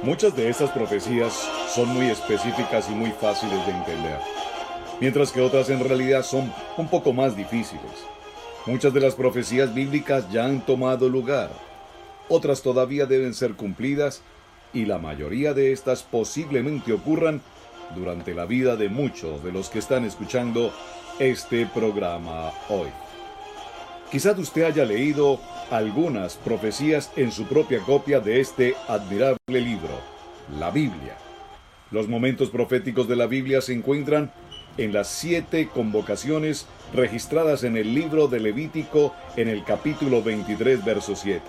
Muchas de estas profecías son muy específicas y muy fáciles de entender, mientras que otras en realidad son un poco más difíciles. Muchas de las profecías bíblicas ya han tomado lugar, otras todavía deben ser cumplidas y la mayoría de estas posiblemente ocurran durante la vida de muchos de los que están escuchando este programa hoy. Quizás usted haya leído algunas profecías en su propia copia de este admirable libro, la Biblia. Los momentos proféticos de la Biblia se encuentran en las 7 convocaciones registradas en el libro de Levítico en el capítulo 23, verso 7.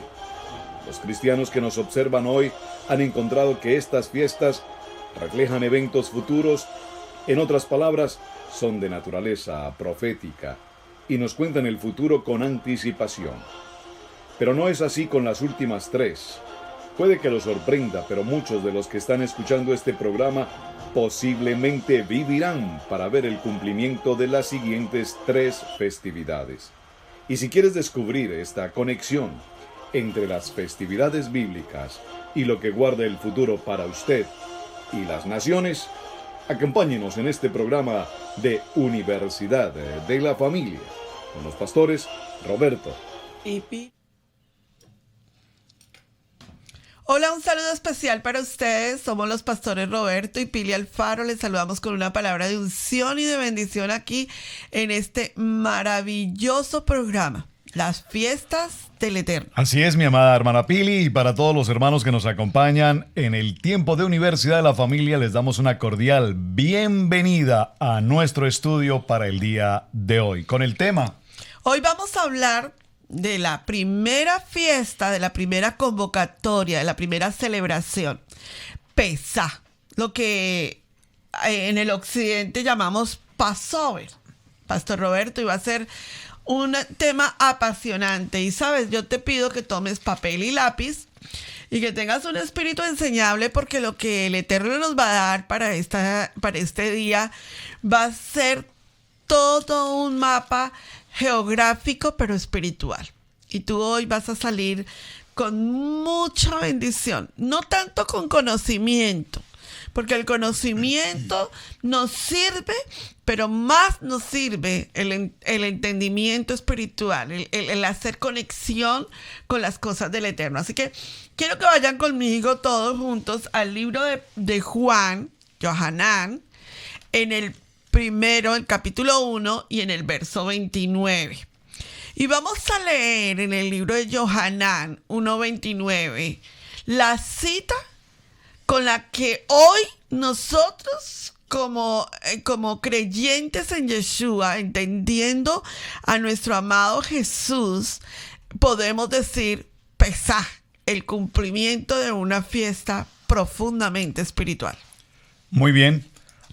Los cristianos que nos observan hoy han encontrado que estas fiestas reflejan eventos futuros, en otras palabras, son de naturaleza profética y nos cuentan el futuro con anticipación. Pero no es así con las últimas 3. Puede que lo sorprenda, pero muchos de los que están escuchando este programa posiblemente vivirán para ver el cumplimiento de las siguientes 3 festividades. Y si quieres descubrir esta conexión entre las festividades bíblicas y lo que guarda el futuro para usted y las naciones, acompáñenos en este programa de Universidad de la Familia, con los pastores Roberto y Pi. Hola, un saludo especial para ustedes. Somos los pastores Roberto y Pili Alfaro. Les saludamos con una palabra de unción y de bendición aquí en este maravilloso programa, las fiestas del Eterno. Así es, mi amada hermana Pili, y para todos los hermanos que nos acompañan en el tiempo de Universidad de la Familia, les damos una cordial bienvenida a nuestro estudio para el día de hoy. Con el tema, hoy vamos a hablar de la primera fiesta, de la primera convocatoria, de la primera celebración, Pesá, lo que en el occidente llamamos Passover. Pastor Roberto, iba a ser un tema apasionante y sabes, yo te pido que tomes papel y lápiz y que tengas un espíritu enseñable, porque lo que el Eterno nos va a dar para este día va a ser todo un mapa geográfico pero espiritual. Y tú hoy vas a salir con mucha bendición, no tanto con conocimiento, porque el conocimiento nos sirve, pero más nos sirve el entendimiento espiritual, el hacer conexión con las cosas del Eterno. Así que quiero que vayan conmigo todos juntos al libro de Juan, Johanán, en el capítulo 1 y en el verso 29. Y vamos a leer en el libro de Johanán 1:29 la cita con la que hoy nosotros como creyentes en Yeshua, entendiendo a nuestro amado Jesús, podemos decir Pesá, el cumplimiento de una fiesta profundamente espiritual. Muy bien.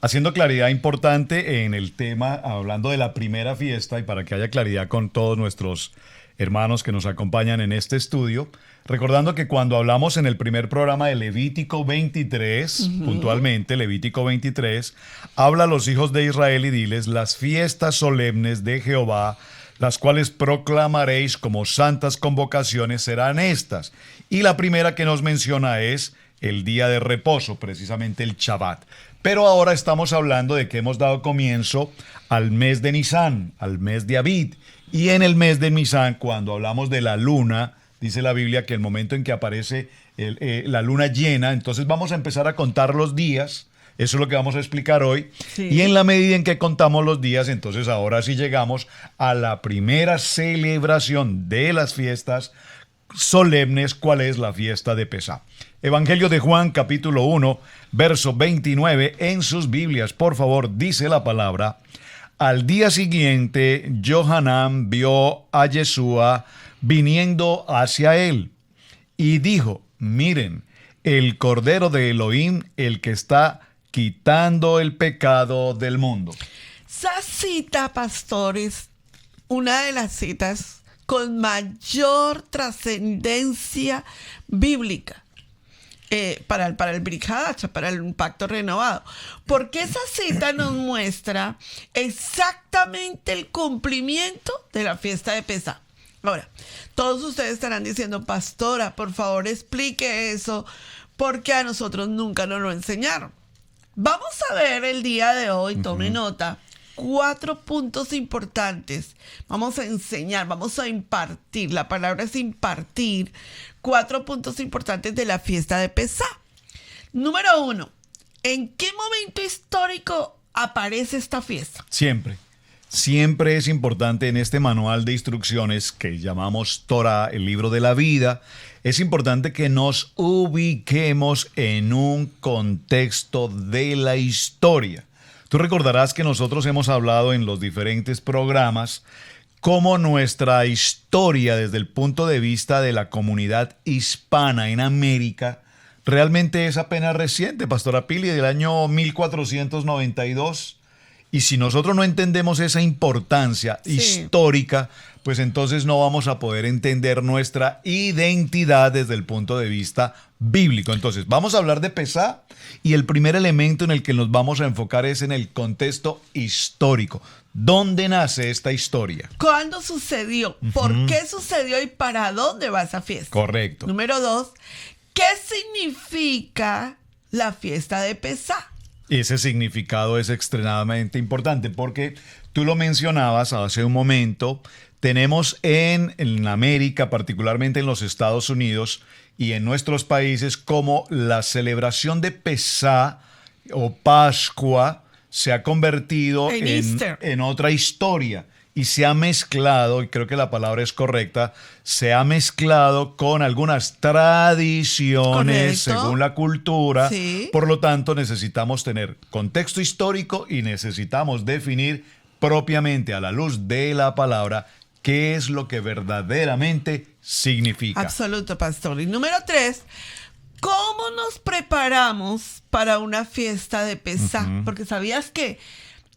Haciendo claridad importante en el tema, hablando de la primera fiesta, y para que haya claridad con todos nuestros hermanos que nos acompañan en este estudio, recordando que cuando hablamos en el primer programa de Levítico 23, puntualmente Levítico 23, habla a los hijos de Israel y diles: las fiestas solemnes de Jehová, las cuales proclamaréis como santas convocaciones, serán estas. Y la primera que nos menciona es el día de reposo, precisamente el Shabbat. Pero ahora estamos hablando de que hemos dado comienzo al mes de Nisán, al mes de Abid. Y en el mes de Nisán, cuando hablamos de la luna, dice la Biblia que el momento en que aparece la luna llena, entonces vamos a empezar a contar los días. Eso es lo que vamos a explicar hoy. Sí. Y en la medida en que contamos los días, entonces ahora sí llegamos a la primera celebración de las fiestas solemnes. ¿Cuál es la fiesta de Pesá? Evangelio de Juan, capítulo 1, verso 29, en sus Biblias, por favor, dice la palabra: al día siguiente, Johanán vio a Yeshua viniendo hacia él y dijo: miren, el Cordero de Elohim, el que está quitando el pecado del mundo. Esa cita, pastores, una de las citas con mayor trascendencia bíblica para el Brit Hadashah, para el pacto renovado, porque esa cita nos muestra exactamente el cumplimiento de la fiesta de Pesá. Ahora, todos ustedes estarán diciendo: pastora, por favor explique eso, porque a nosotros nunca nos lo enseñaron. Vamos a ver el día de hoy, tome nota, 4 puntos importantes. Vamos a enseñar, vamos a impartir. La palabra es impartir. 4 puntos importantes de la fiesta de Pesá. Número 1. ¿En qué momento histórico aparece esta fiesta? Siempre es importante en este manual de instrucciones que llamamos Torah, el libro de la vida, es importante que nos ubiquemos en un contexto de la historia. Tú recordarás que nosotros hemos hablado en los diferentes programas cómo nuestra historia desde el punto de vista de la comunidad hispana en América realmente es apenas reciente, Pastora Pili, del año 1492. Y si nosotros no entendemos esa importancia histórica, pues entonces no vamos a poder entender nuestra identidad desde el punto de vista bíblico. Entonces, vamos a hablar de Pesá y el primer elemento en el que nos vamos a enfocar es en el contexto histórico. ¿Dónde nace esta historia? ¿Cuándo sucedió? ¿Por qué sucedió y para dónde va esa fiesta? Correcto. Número 2, ¿qué significa la fiesta de Pesá? Ese significado es extremadamente importante porque tú lo mencionabas hace un momento, tenemos en América, particularmente en los Estados Unidos y en nuestros países, como la celebración de Pesá o Pascua se ha convertido en otra historia. Y se ha mezclado, y creo que la palabra es correcta, se ha mezclado con algunas tradiciones. Correcto. Según la cultura. Sí. Por lo tanto, necesitamos tener contexto histórico y necesitamos definir propiamente a la luz de la palabra qué es lo que verdaderamente significa. Absoluto, pastor. Y número 3, ¿cómo nos preparamos para una fiesta de Pesá? Porque sabías que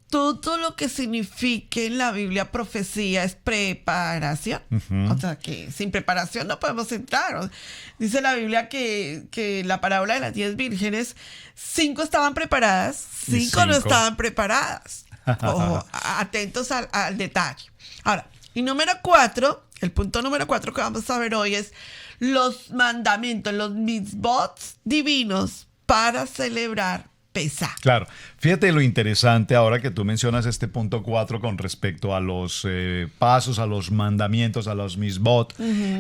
todo lo que signifique en la Biblia profecía es preparación. O sea, que sin preparación no podemos entrar. Dice la Biblia que la parábola de las 10 vírgenes, 5 estaban preparadas, 5 no estaban preparadas. Ojo, atentos al detalle. Ahora, y número 4, el punto número 4 que vamos a ver hoy es los mandamientos, los mitzvot divinos para celebrar Pesá. Claro, fíjate lo interesante ahora que tú mencionas este punto 4 con respecto a los pasos, a los mandamientos, a los mitzvot.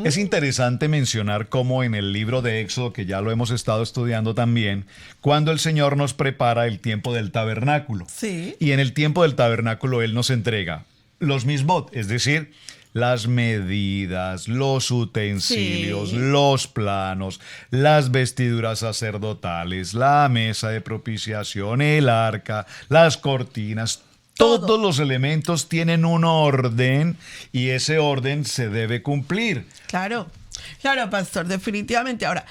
Es interesante mencionar cómo en el libro de Éxodo, que ya lo hemos estado estudiando también, cuando el Señor nos prepara el tiempo del tabernáculo. Sí. Y en el tiempo del tabernáculo Él nos entrega los mitzvot, es decir, las medidas, los utensilios, los planos, las vestiduras sacerdotales, la mesa de propiciación, el arca, las cortinas. Todos los elementos tienen un orden y ese orden se debe cumplir. Claro, pastor, definitivamente. Ahora,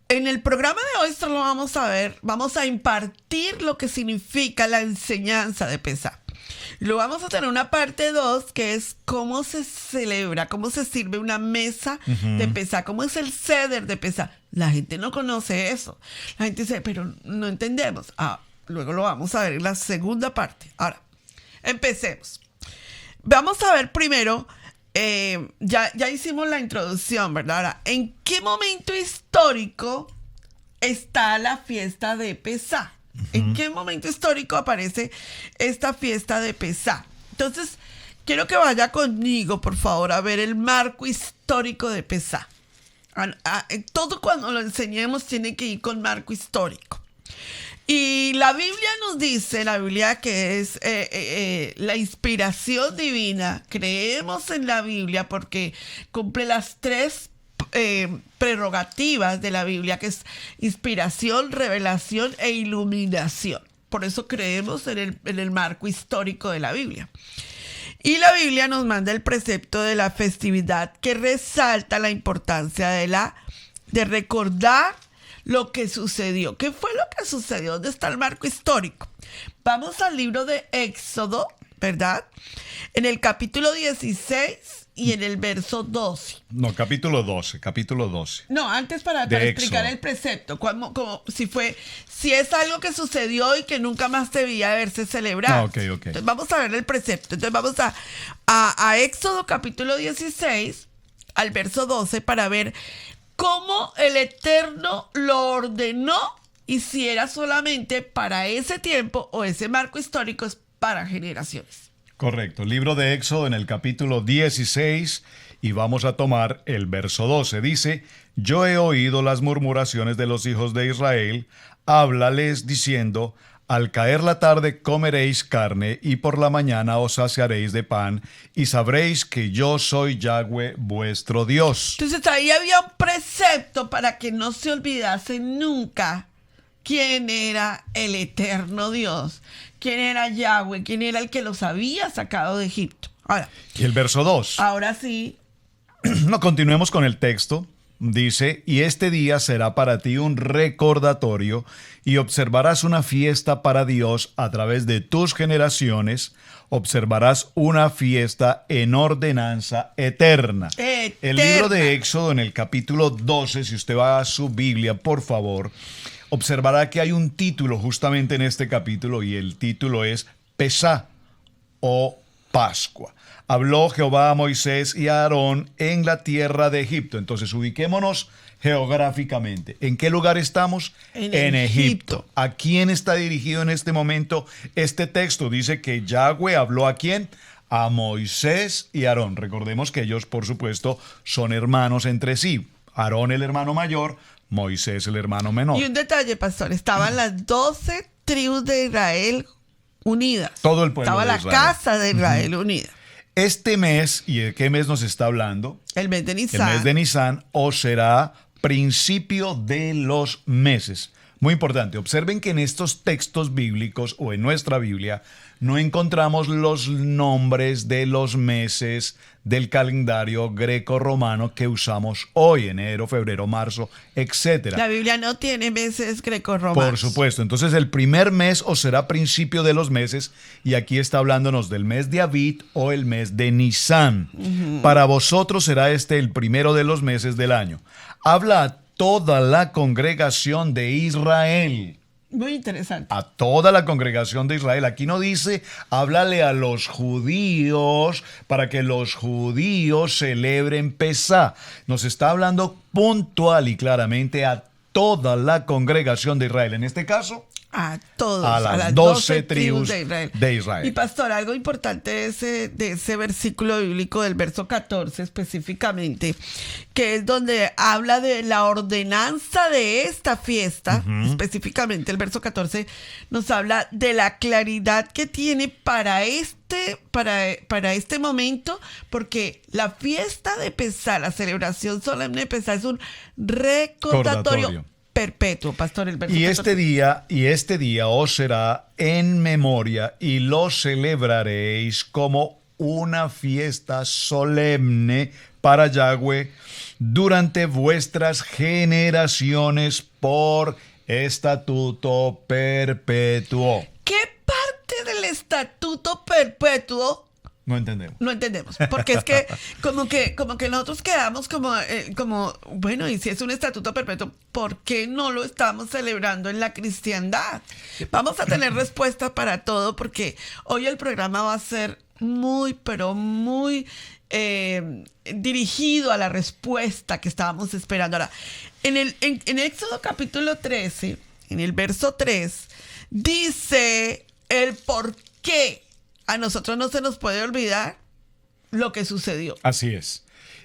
en el programa de hoy solo vamos a ver, vamos a impartir lo que significa la enseñanza de Pesá. Y luego vamos a tener una parte 2 que es cómo se celebra, cómo se sirve una mesa de Pesá, cómo es el ceder de Pesá. La gente no conoce eso. La gente dice, pero no entendemos. Luego lo vamos a ver en la segunda parte. Ahora, empecemos. Vamos a ver primero, ya hicimos la introducción, ¿verdad? Ahora, ¿en qué momento histórico está la fiesta de Pesá? ¿En qué momento histórico aparece esta fiesta de Pesá? Entonces, quiero que vaya conmigo, por favor, a ver el marco histórico de Pesá. Todo cuando lo enseñemos tiene que ir con marco histórico. Y la Biblia nos dice, la Biblia que es la inspiración divina, creemos en la Biblia porque cumple las 3 prerrogativas de la Biblia, que es inspiración, revelación e iluminación. Por eso creemos en el marco histórico de la Biblia. Y la Biblia nos manda el precepto de la festividad que resalta la importancia de recordar lo que sucedió. ¿Qué fue lo que sucedió? ¿Dónde está el marco histórico? Vamos al libro de Éxodo, ¿verdad? En el capítulo 16 y en el verso 12. No, capítulo 12. No, antes para explicar el precepto, como si es algo que sucedió y que nunca más debía haberse celebrado. Ok. Entonces vamos a ver el precepto. Entonces vamos a Éxodo capítulo 16 al verso 12 para ver cómo el Eterno lo ordenó y si era solamente para ese tiempo o ese marco histórico es para generaciones. Correcto. Libro de Éxodo en el capítulo 16 y vamos a tomar el verso 12. Dice, yo he oído las murmuraciones de los hijos de Israel, háblales diciendo, al caer la tarde comeréis carne y por la mañana os saciaréis de pan y sabréis que yo soy Yahweh vuestro Dios. Entonces ahí había un precepto para que no se olvidase nunca quién era el eterno Dios, quién era Yahweh, quién era el que los había sacado de Egipto. Ahora, Y el verso 2. ahora sí, No, continuemos con el texto. Dice, y este día será para ti un recordatorio y observarás una fiesta para Dios a través de tus generaciones, observarás una fiesta en ordenanza eterna. El libro de Éxodo en el capítulo 12, si usted va a su Biblia, por favor, observará que hay un título justamente en este capítulo y el título es Pesá o Pascua. Habló Jehová a Moisés y a Aarón en la tierra de Egipto. Entonces ubiquémonos geográficamente. ¿En qué lugar estamos? En Egipto. ¿A quién está dirigido en este momento este texto? Dice que Yahweh habló ¿a quién? A Moisés y Aarón. Recordemos que ellos, por supuesto, son hermanos entre sí. Aarón el hermano mayor, Moisés el hermano menor. y un detalle, pastor, estaban las 12 tribus de Israel unidas. Todo el pueblo Estaba de la Israel. casa de Israel unida. Este mes, ¿y de qué mes nos está hablando? El mes de El Nisan. mes de Nisan o será principio de los meses. Muy importante, observen que en estos textos bíblicos o en nuestra Biblia no encontramos los nombres de los meses del calendario greco-romano que usamos hoy, enero, febrero, marzo, etc. La Biblia no tiene meses grecorromanos. Por supuesto. Entonces el primer mes os será principio de los meses y aquí está hablándonos del mes de Abit o el mes de Nisan. Para vosotros será este el primero de los meses del año. Habla a toda la congregación de Israel. Muy interesante. A toda la congregación de Israel. Aquí no dice, háblale a los judíos para que los judíos celebren Pesá. Nos está hablando puntual y claramente a toda la congregación de Israel. En este caso, A todos, a las 12 tribus de Israel. Y pastor, algo importante de ese versículo bíblico del verso 14 específicamente, que es donde habla de la ordenanza de esta fiesta, específicamente el verso 14, nos habla de la claridad que tiene para este momento, porque la fiesta de Pesá, la celebración solemne de Pesá es un recordatorio perpetuo, pastor, el verso Y 14. este día os será en memoria y lo celebraréis como una fiesta solemne para Yahweh durante vuestras generaciones por estatuto perpetuo. ¿Qué parte del estatuto perpetuo No entendemos. no entendemos? Porque es que como que nosotros quedamos como, bueno, y si es un estatuto perpetuo, ¿por qué no lo estamos celebrando en la cristiandad? Vamos a tener respuesta para todo, porque hoy el programa va a ser muy, pero muy dirigido a la respuesta que estábamos esperando. Ahora, en Éxodo capítulo 13, en el verso 3, dice el por qué a nosotros no se nos puede olvidar lo que sucedió. Así es.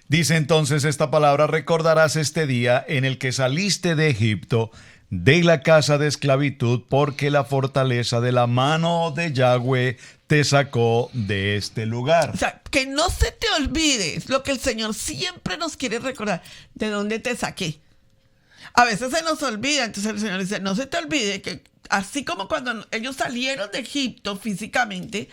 Dice entonces esta palabra, recordarás este día en el que saliste de Egipto, de la casa de esclavitud, porque la fortaleza de la mano de Yahweh te sacó de este lugar. O sea, que no se te olvide, es lo que el Señor siempre nos quiere recordar, de dónde te saqué. A veces se nos olvida, entonces el Señor dice, no se te olvide que así como cuando ellos salieron de Egipto físicamente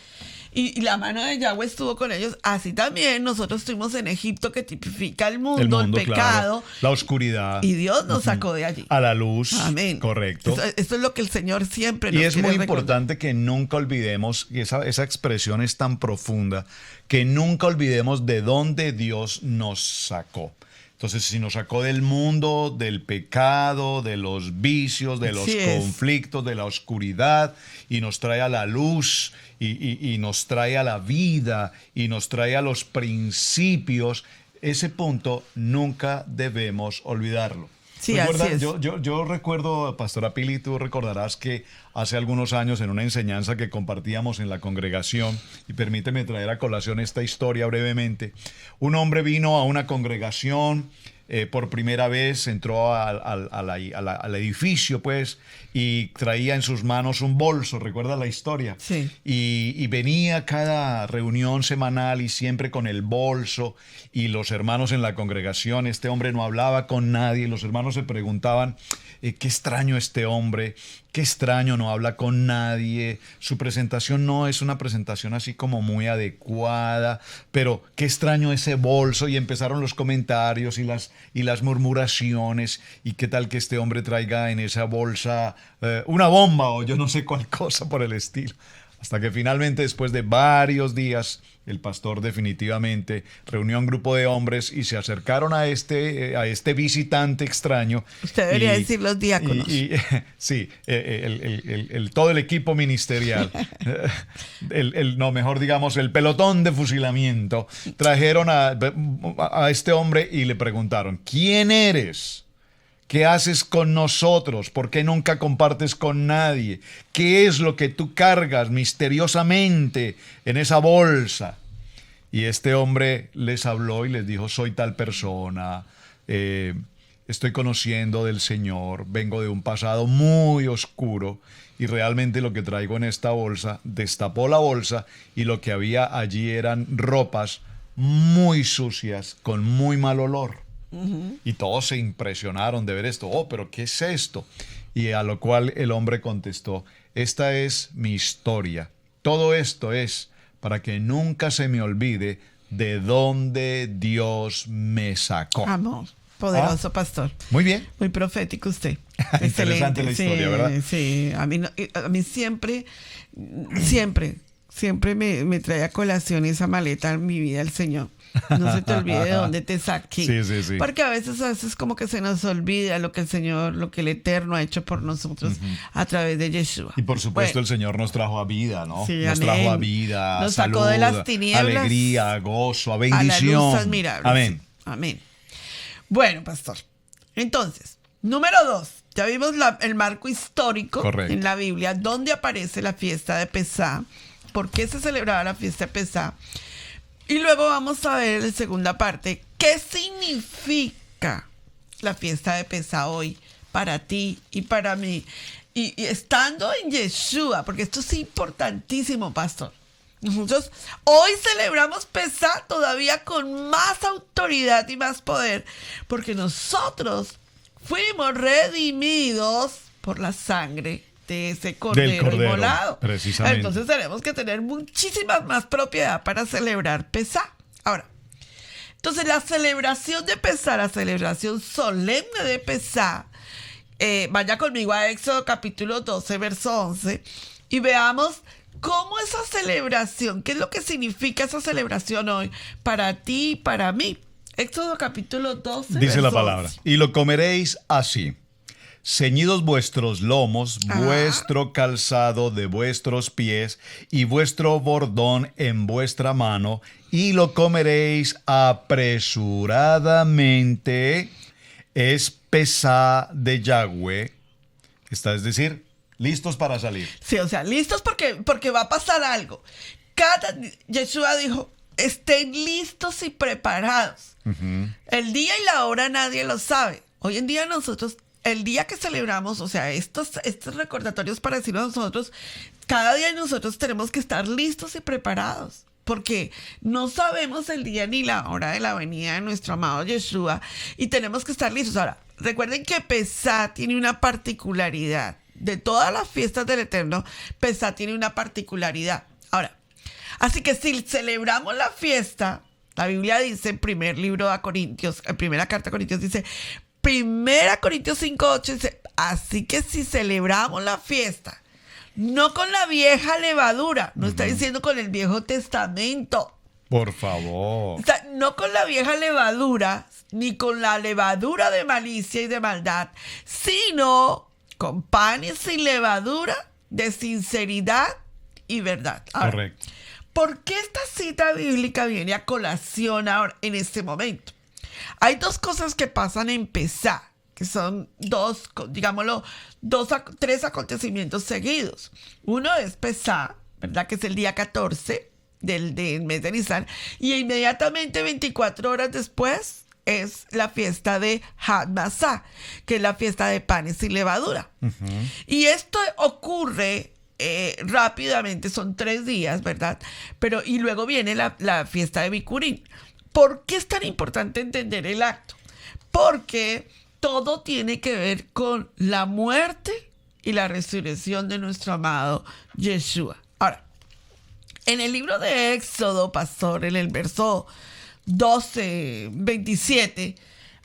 y la mano de Yahweh estuvo con ellos, así también nosotros estuvimos en Egipto, que tipifica el mundo, el pecado. Claro, la oscuridad. Y Dios nos sacó de allí. A la luz. Amén. Correcto. Esto es lo que el Señor siempre nos Y es quiere muy recordar. importante que nunca olvidemos, y esa expresión es tan profunda, que nunca olvidemos de dónde Dios nos sacó. Entonces, si nos sacó del mundo, del pecado, de los vicios, de los Así es. conflictos, de la oscuridad, y nos trae a la luz, y nos trae a la vida, y nos trae a los principios, ese punto nunca debemos olvidarlo. Sí, ¿Recuerda? así es. Yo recuerdo, Pastora Pili, tú recordarás que hace algunos años en una enseñanza que compartíamos en la congregación, y permíteme traer a colación esta historia brevemente, un hombre vino a una congregación por primera vez, entró al edificio, pues, y traía en sus manos un bolso, ¿recuerda la historia? Sí. Y venía a cada reunión semanal y siempre con el bolso, y los hermanos en la congregación, este hombre no hablaba con nadie, y los hermanos se preguntaban, qué extraño este hombre, qué extraño, no habla con nadie, su presentación no es una presentación así como muy adecuada, pero qué extraño ese bolso, y empezaron los comentarios y las murmuraciones, y qué tal que este hombre traiga en esa bolsa una bomba o yo no sé cuál cosa por el estilo. Hasta que finalmente, después de varios días, el pastor definitivamente reunió a un grupo de hombres y se acercaron a este visitante extraño. Usted debería decir los diáconos. Sí, todo el equipo ministerial, no, mejor digamos, el pelotón de fusilamiento, trajeron a este hombre y le preguntaron, ¿quién eres? ¿Qué haces con nosotros? ¿Por qué nunca compartes con nadie? ¿Qué es lo que tú cargas misteriosamente en esa bolsa? Y este hombre les habló y les dijo, soy tal persona, estoy conociendo del Señor, vengo de un pasado muy oscuro y realmente lo que traigo en esta bolsa, destapó la bolsa y lo que había allí eran ropas muy sucias, con muy mal olor. Y todos se impresionaron de ver esto. Oh, pero ¿qué es esto? Y a lo cual el hombre contestó, esta es mi historia. Todo esto es para que nunca se me olvide de dónde Dios me sacó. Amor, poderoso pastor. Muy bien. Muy profético usted. Interesante la historia, sí, ¿verdad? Sí, a mí siempre me trae a colación esa maleta en mi vida el Señor. No se te olvide de dónde te saqué. Sí. Porque a veces como que se nos olvida lo que el Señor, lo que el Eterno ha hecho por nosotros a través de Yeshua. Y por supuesto Bueno, el Señor nos trajo a vida, ¿no? Sí, nos amén. trajo a vida, Nos salud, sacó de las tinieblas alegría, a gozo, a a bendición. la luz admirable. Amén. Sí. Amén. Bueno, pastor. Entonces, número 2. Ya vimos el marco histórico Correcto. en la Biblia, donde aparece la fiesta de Pesá. ¿Por qué se celebraba la fiesta de Pesá? Y luego vamos a ver en la segunda parte, ¿qué significa la fiesta de Pesá hoy para ti y para mí? Y estando en Yeshua, porque esto es importantísimo, pastor. Nosotros hoy celebramos Pesá todavía con más autoridad y más poder, porque nosotros fuimos redimidos por la sangre de ese cordero inmolado. Precisamente. Entonces tenemos que tener muchísima más propiedad para celebrar Pesá. Ahora, entonces la celebración de Pesá, la celebración solemne de Pesá, vaya conmigo a Éxodo capítulo 12, verso 11, y veamos cómo esa celebración, qué es lo que significa esa celebración hoy para ti y para mí. Éxodo capítulo 12, Dice la verso palabra, 11. y lo comeréis así. Ceñidos vuestros lomos, vuestro calzado de vuestros pies y vuestro bordón en vuestra mano, y lo comeréis apresuradamente. Es Pesá de Yahweh. Es decir, listos para salir. Sí, o sea, listos porque va a pasar algo. Yeshua dijo, estén listos y preparados. El día y la hora nadie lo sabe. Hoy en día nosotros, el día que celebramos, o sea, estos recordatorios para decirnos a nosotros, cada día nosotros tenemos que estar listos y preparados. Porque no sabemos el día ni la hora de la venida de nuestro amado Yeshua y tenemos que estar listos. Ahora, recuerden que Pesá tiene una particularidad. De todas las fiestas del Eterno, Pesá tiene una particularidad. Ahora, así que si celebramos la fiesta, la Biblia dice en primer libro de Corintios, en primera carta a Corintios dice, primera Corintios 5:8 dice, así que si celebramos la fiesta, no con la vieja levadura, no está diciendo con el Viejo Testamento. Por favor. O sea, no con la vieja levadura, ni con la levadura de malicia y de maldad, sino con panes sin levadura, de sinceridad y verdad. Ahora, Correcto. ¿por qué esta cita bíblica viene a colación ahora en este momento? Hay dos cosas que pasan en Pesá, que son tres acontecimientos seguidos. Uno es Pesá, ¿verdad? Que es el día 14 del mes de Nisan, y inmediatamente 24 horas después es la fiesta de Had Masá, que es la fiesta de panes y levadura. Y esto ocurre rápidamente, son 3 días, ¿verdad? Y luego viene la fiesta de Bikurim. ¿Por qué es tan importante entender el acto? Porque todo tiene que ver con la muerte y la resurrección de nuestro amado Yeshua. Ahora, en el libro de Éxodo, pastor, en el verso 12, 27,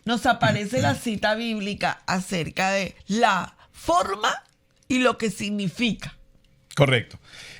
nos aparece la cita bíblica acerca de la forma y lo que significa. Correcto.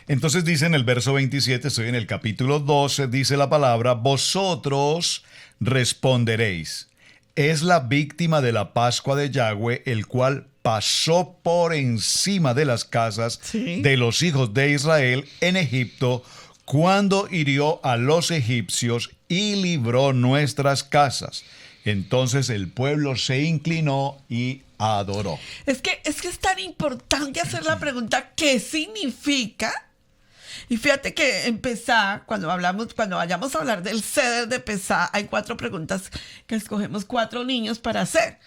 Entonces dice en el verso 27, estoy en el capítulo 12, dice la palabra, vosotros responderéis, es la víctima de la Pascua de Yahweh, el cual pasó por encima de las casas de los hijos de Israel en Egipto, cuando hirió a los egipcios y libró nuestras casas. Entonces el pueblo se inclinó y adoró. Es que es tan importante hacer la pregunta, ¿qué significa? Y fíjate que en Pesá, cuando vayamos a hablar del Seder de Pesá, hay 4 preguntas que escogemos 4 niños para hacer.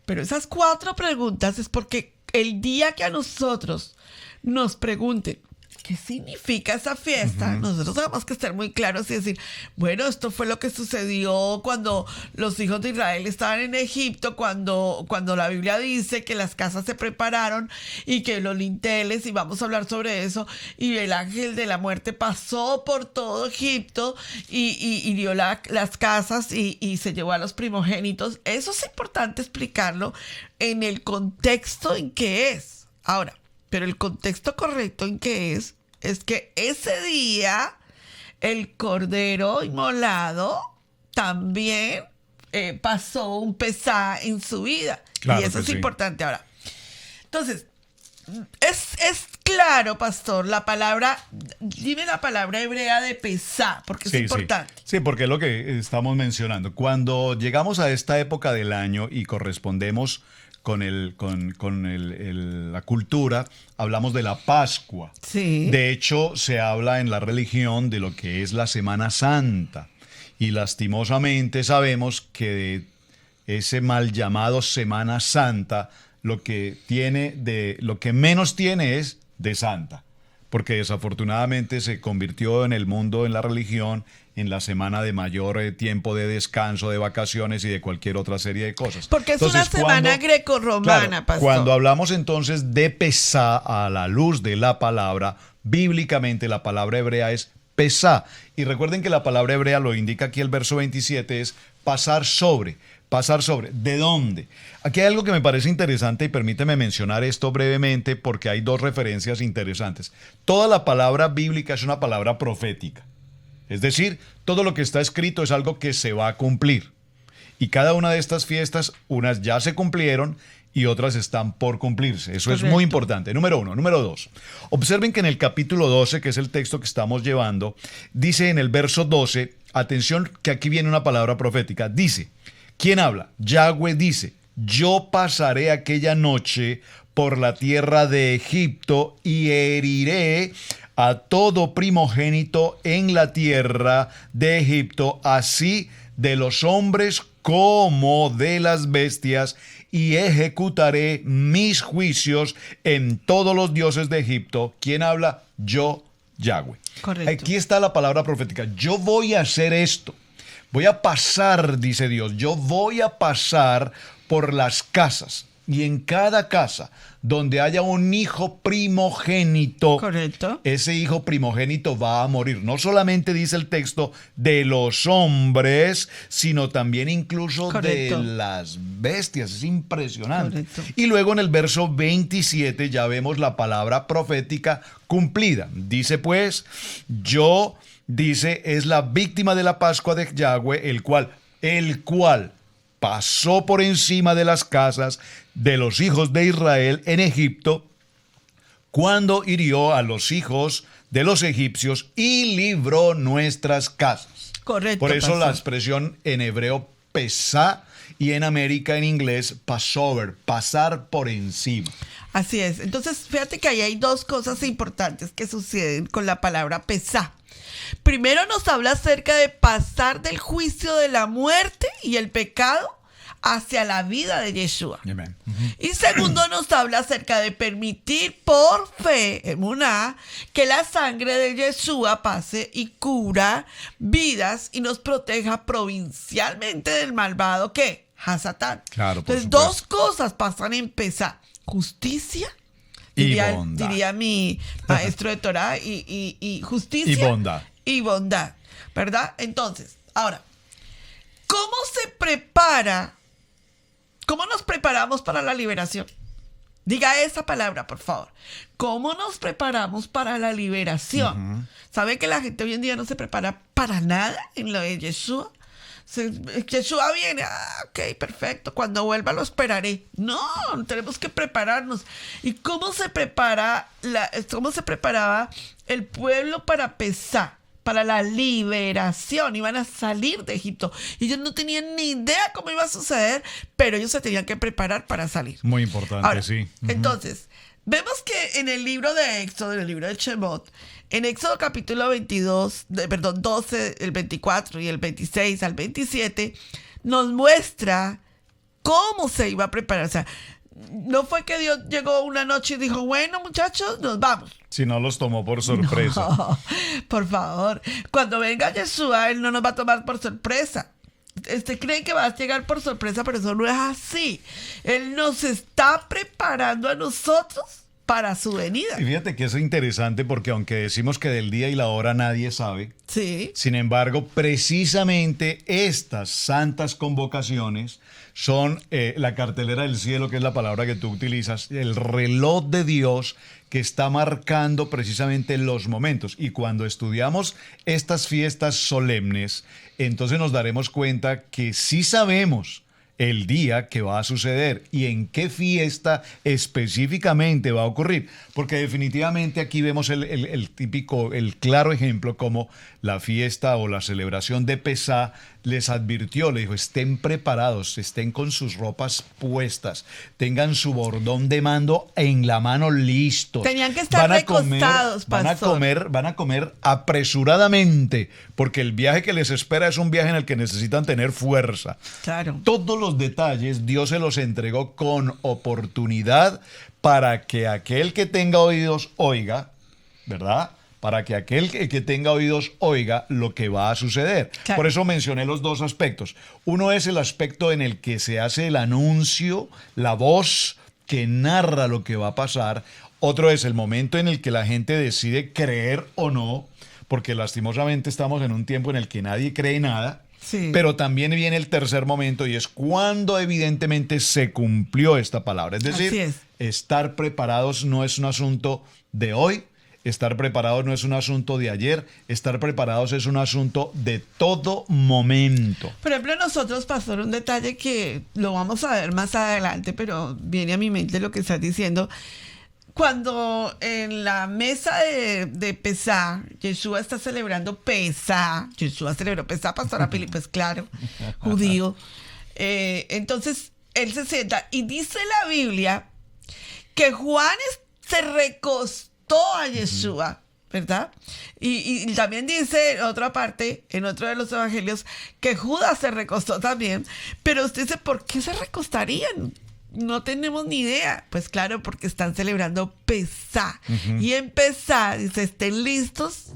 Pero esas 4 preguntas es porque el día que a nosotros nos pregunten, ¿qué significa esa fiesta? Nosotros tenemos que estar muy claros y decir, bueno, esto fue lo que sucedió cuando los hijos de Israel estaban en Egipto, cuando la Biblia dice que las casas se prepararon y que los linteles, y vamos a hablar sobre eso, y el ángel de la muerte pasó por todo Egipto y dio las casas y se llevó a los primogénitos. Eso es importante explicarlo en el contexto en que es. Ahora, pero el contexto correcto en que es que ese día el cordero inmolado también pasó un Pesá en su vida. Claro, y eso es sí. Importante. Ahora, entonces, es claro, pastor, dime la palabra hebrea de Pesá, porque es importante. Sí, porque es lo que estamos mencionando. Cuando llegamos a esta época del año y correspondemos con la cultura, hablamos de la Pascua. Sí. De hecho, se habla en la religión de lo que es la Semana Santa. Y lastimosamente sabemos que de ese mal llamado Semana Santa, lo que menos tiene es de santa. Porque desafortunadamente se convirtió en el mundo, en la religión, en la semana de mayor tiempo de descanso, de vacaciones y de cualquier otra serie de cosas. Porque es una semana grecorromana, pastor. Cuando hablamos entonces de Pesá a la luz de la palabra, bíblicamente la palabra hebrea es Pesá. Y recuerden que la palabra hebrea, lo indica aquí el verso 27, es pasar sobre. Pasar sobre. ¿De dónde? Aquí hay algo que me parece interesante y permíteme mencionar esto brevemente porque hay 2 referencias interesantes. Toda la palabra bíblica es una palabra profética. Es decir, todo lo que está escrito es algo que se va a cumplir. Y cada una de estas fiestas, unas ya se cumplieron y otras están por cumplirse. Eso Correcto. Es muy importante. Número 1. Número 2. Observen que en el capítulo 12, que es el texto que estamos llevando, dice en el verso 12, atención que aquí viene una palabra profética, dice, ¿quién habla? Yahweh dice, yo pasaré aquella noche por la tierra de Egipto y heriré a todo primogénito en la tierra de Egipto, así de los hombres como de las bestias, y ejecutaré mis juicios en todos los dioses de Egipto. ¿Quién habla? Yo, Yahweh. Correcto. Aquí está la palabra profética. Yo voy a hacer esto. Voy a pasar, dice Dios, yo voy a pasar por las casas. Y en cada casa donde haya un hijo primogénito, Correcto. ese hijo primogénito va a morir. No solamente dice el texto de los hombres, sino también incluso Correcto. de las bestias. Es impresionante. Correcto. Y luego en el verso 27 ya vemos la palabra profética cumplida. Dice pues, dice, es la víctima de la Pascua de Yahweh, el cual pasó por encima de las casas de los hijos de Israel en Egipto, cuando hirió a los hijos de los egipcios y libró nuestras casas. Correcto. Por eso pastor. la expresión en hebreo Pesá, y en América en inglés Passover, pasar por encima. Así es. Entonces, fíjate que ahí hay dos cosas importantes que suceden con la palabra pesá. Primero nos habla acerca de pasar del juicio de la muerte y el pecado hacia la vida de Yeshua. Amén. Y segundo nos habla acerca de permitir por fe, emuná, que la sangre de Yeshua pase y cura vidas y nos proteja provincialmente del malvado que Hasatán. Claro, por entonces, supuesto. dos cosas pasan en Pesá: justicia, Y bondad. diría mi maestro de Torah, y justicia Y bondad. y bondad, ¿verdad? Entonces, ahora, ¿cómo se prepara? ¿Cómo nos preparamos para la liberación? Diga esa palabra, por favor. ¿Cómo nos preparamos para la liberación? ¿Saben que la gente hoy en día no se prepara para nada en lo de Yeshua? Yeshua viene, ok, perfecto, cuando vuelva lo esperaré. No, tenemos que prepararnos. ¿Y cómo se preparaba el pueblo para Pesá, para la liberación? Iban a salir de Egipto y ellos no tenían ni idea cómo iba a suceder, pero ellos se tenían que preparar para salir. Muy importante, Ahora, sí. Entonces, vemos que en el libro de Éxodo, en el libro de Shemot, en Éxodo capítulo 12, el 24 y el 26 al 27, nos muestra cómo se iba a preparar. O sea, no fue que Dios llegó una noche y dijo, bueno, muchachos, nos vamos. Si no los tomó por sorpresa. No, por favor. Cuando venga Yeshua, Él no nos va a tomar por sorpresa. Creen que va a llegar por sorpresa, pero eso no es así. Él nos está preparando a nosotros para su venida. Y fíjate que es interesante porque aunque decimos que del día y la hora nadie sabe, Sí. sin embargo, precisamente estas santas convocaciones son la cartelera del cielo, que es la palabra que tú utilizas, el reloj de Dios que está marcando precisamente los momentos. Y cuando estudiamos estas fiestas solemnes, entonces nos daremos cuenta que sí sabemos el día que va a suceder y en qué fiesta específicamente va a ocurrir. Porque definitivamente aquí vemos el típico, el claro ejemplo como la fiesta o la celebración de Pesá les advirtió, le dijo, estén preparados, estén con sus ropas puestas, tengan su bordón de mando en la mano listos. Tenían que estar recostados, pastor. Van a comer apresuradamente, porque el viaje que les espera es un viaje en el que necesitan tener fuerza. Claro. Todos los detalles Dios se los entregó con oportunidad para que aquel que tenga oídos oiga, ¿verdad? Para que aquel que tenga oídos oiga lo que va a suceder. Claro. Por eso mencioné los dos aspectos. Uno es el aspecto en el que se hace el anuncio, la voz que narra lo que va a pasar. Otro es el momento en el que la gente decide creer o no, porque lastimosamente estamos en un tiempo en el que nadie cree nada. Sí. Pero también viene el tercer momento y es cuando evidentemente se cumplió esta palabra. Es decir, Así es. estar preparados no es un asunto de hoy, estar preparados no es un asunto de ayer, estar preparados es un asunto de todo momento. Por ejemplo, nosotros, pastor, un detalle que lo vamos a ver más adelante, pero viene a mi mente lo que estás diciendo. Cuando en la mesa de Pesá, Yeshua está celebrando Pesá, Yeshua celebró Pesá, pastora Pili, pues claro, judío. Entonces, él se sienta y dice la Biblia que Juan se recostó a Yeshua, ¿verdad? Y también dice en otra parte, en otro de los evangelios, que Judas se recostó también. Pero usted dice, ¿por qué se recostarían? No tenemos ni idea. Pues claro, porque están celebrando Pesá. Y en Pesá dice, estén listos,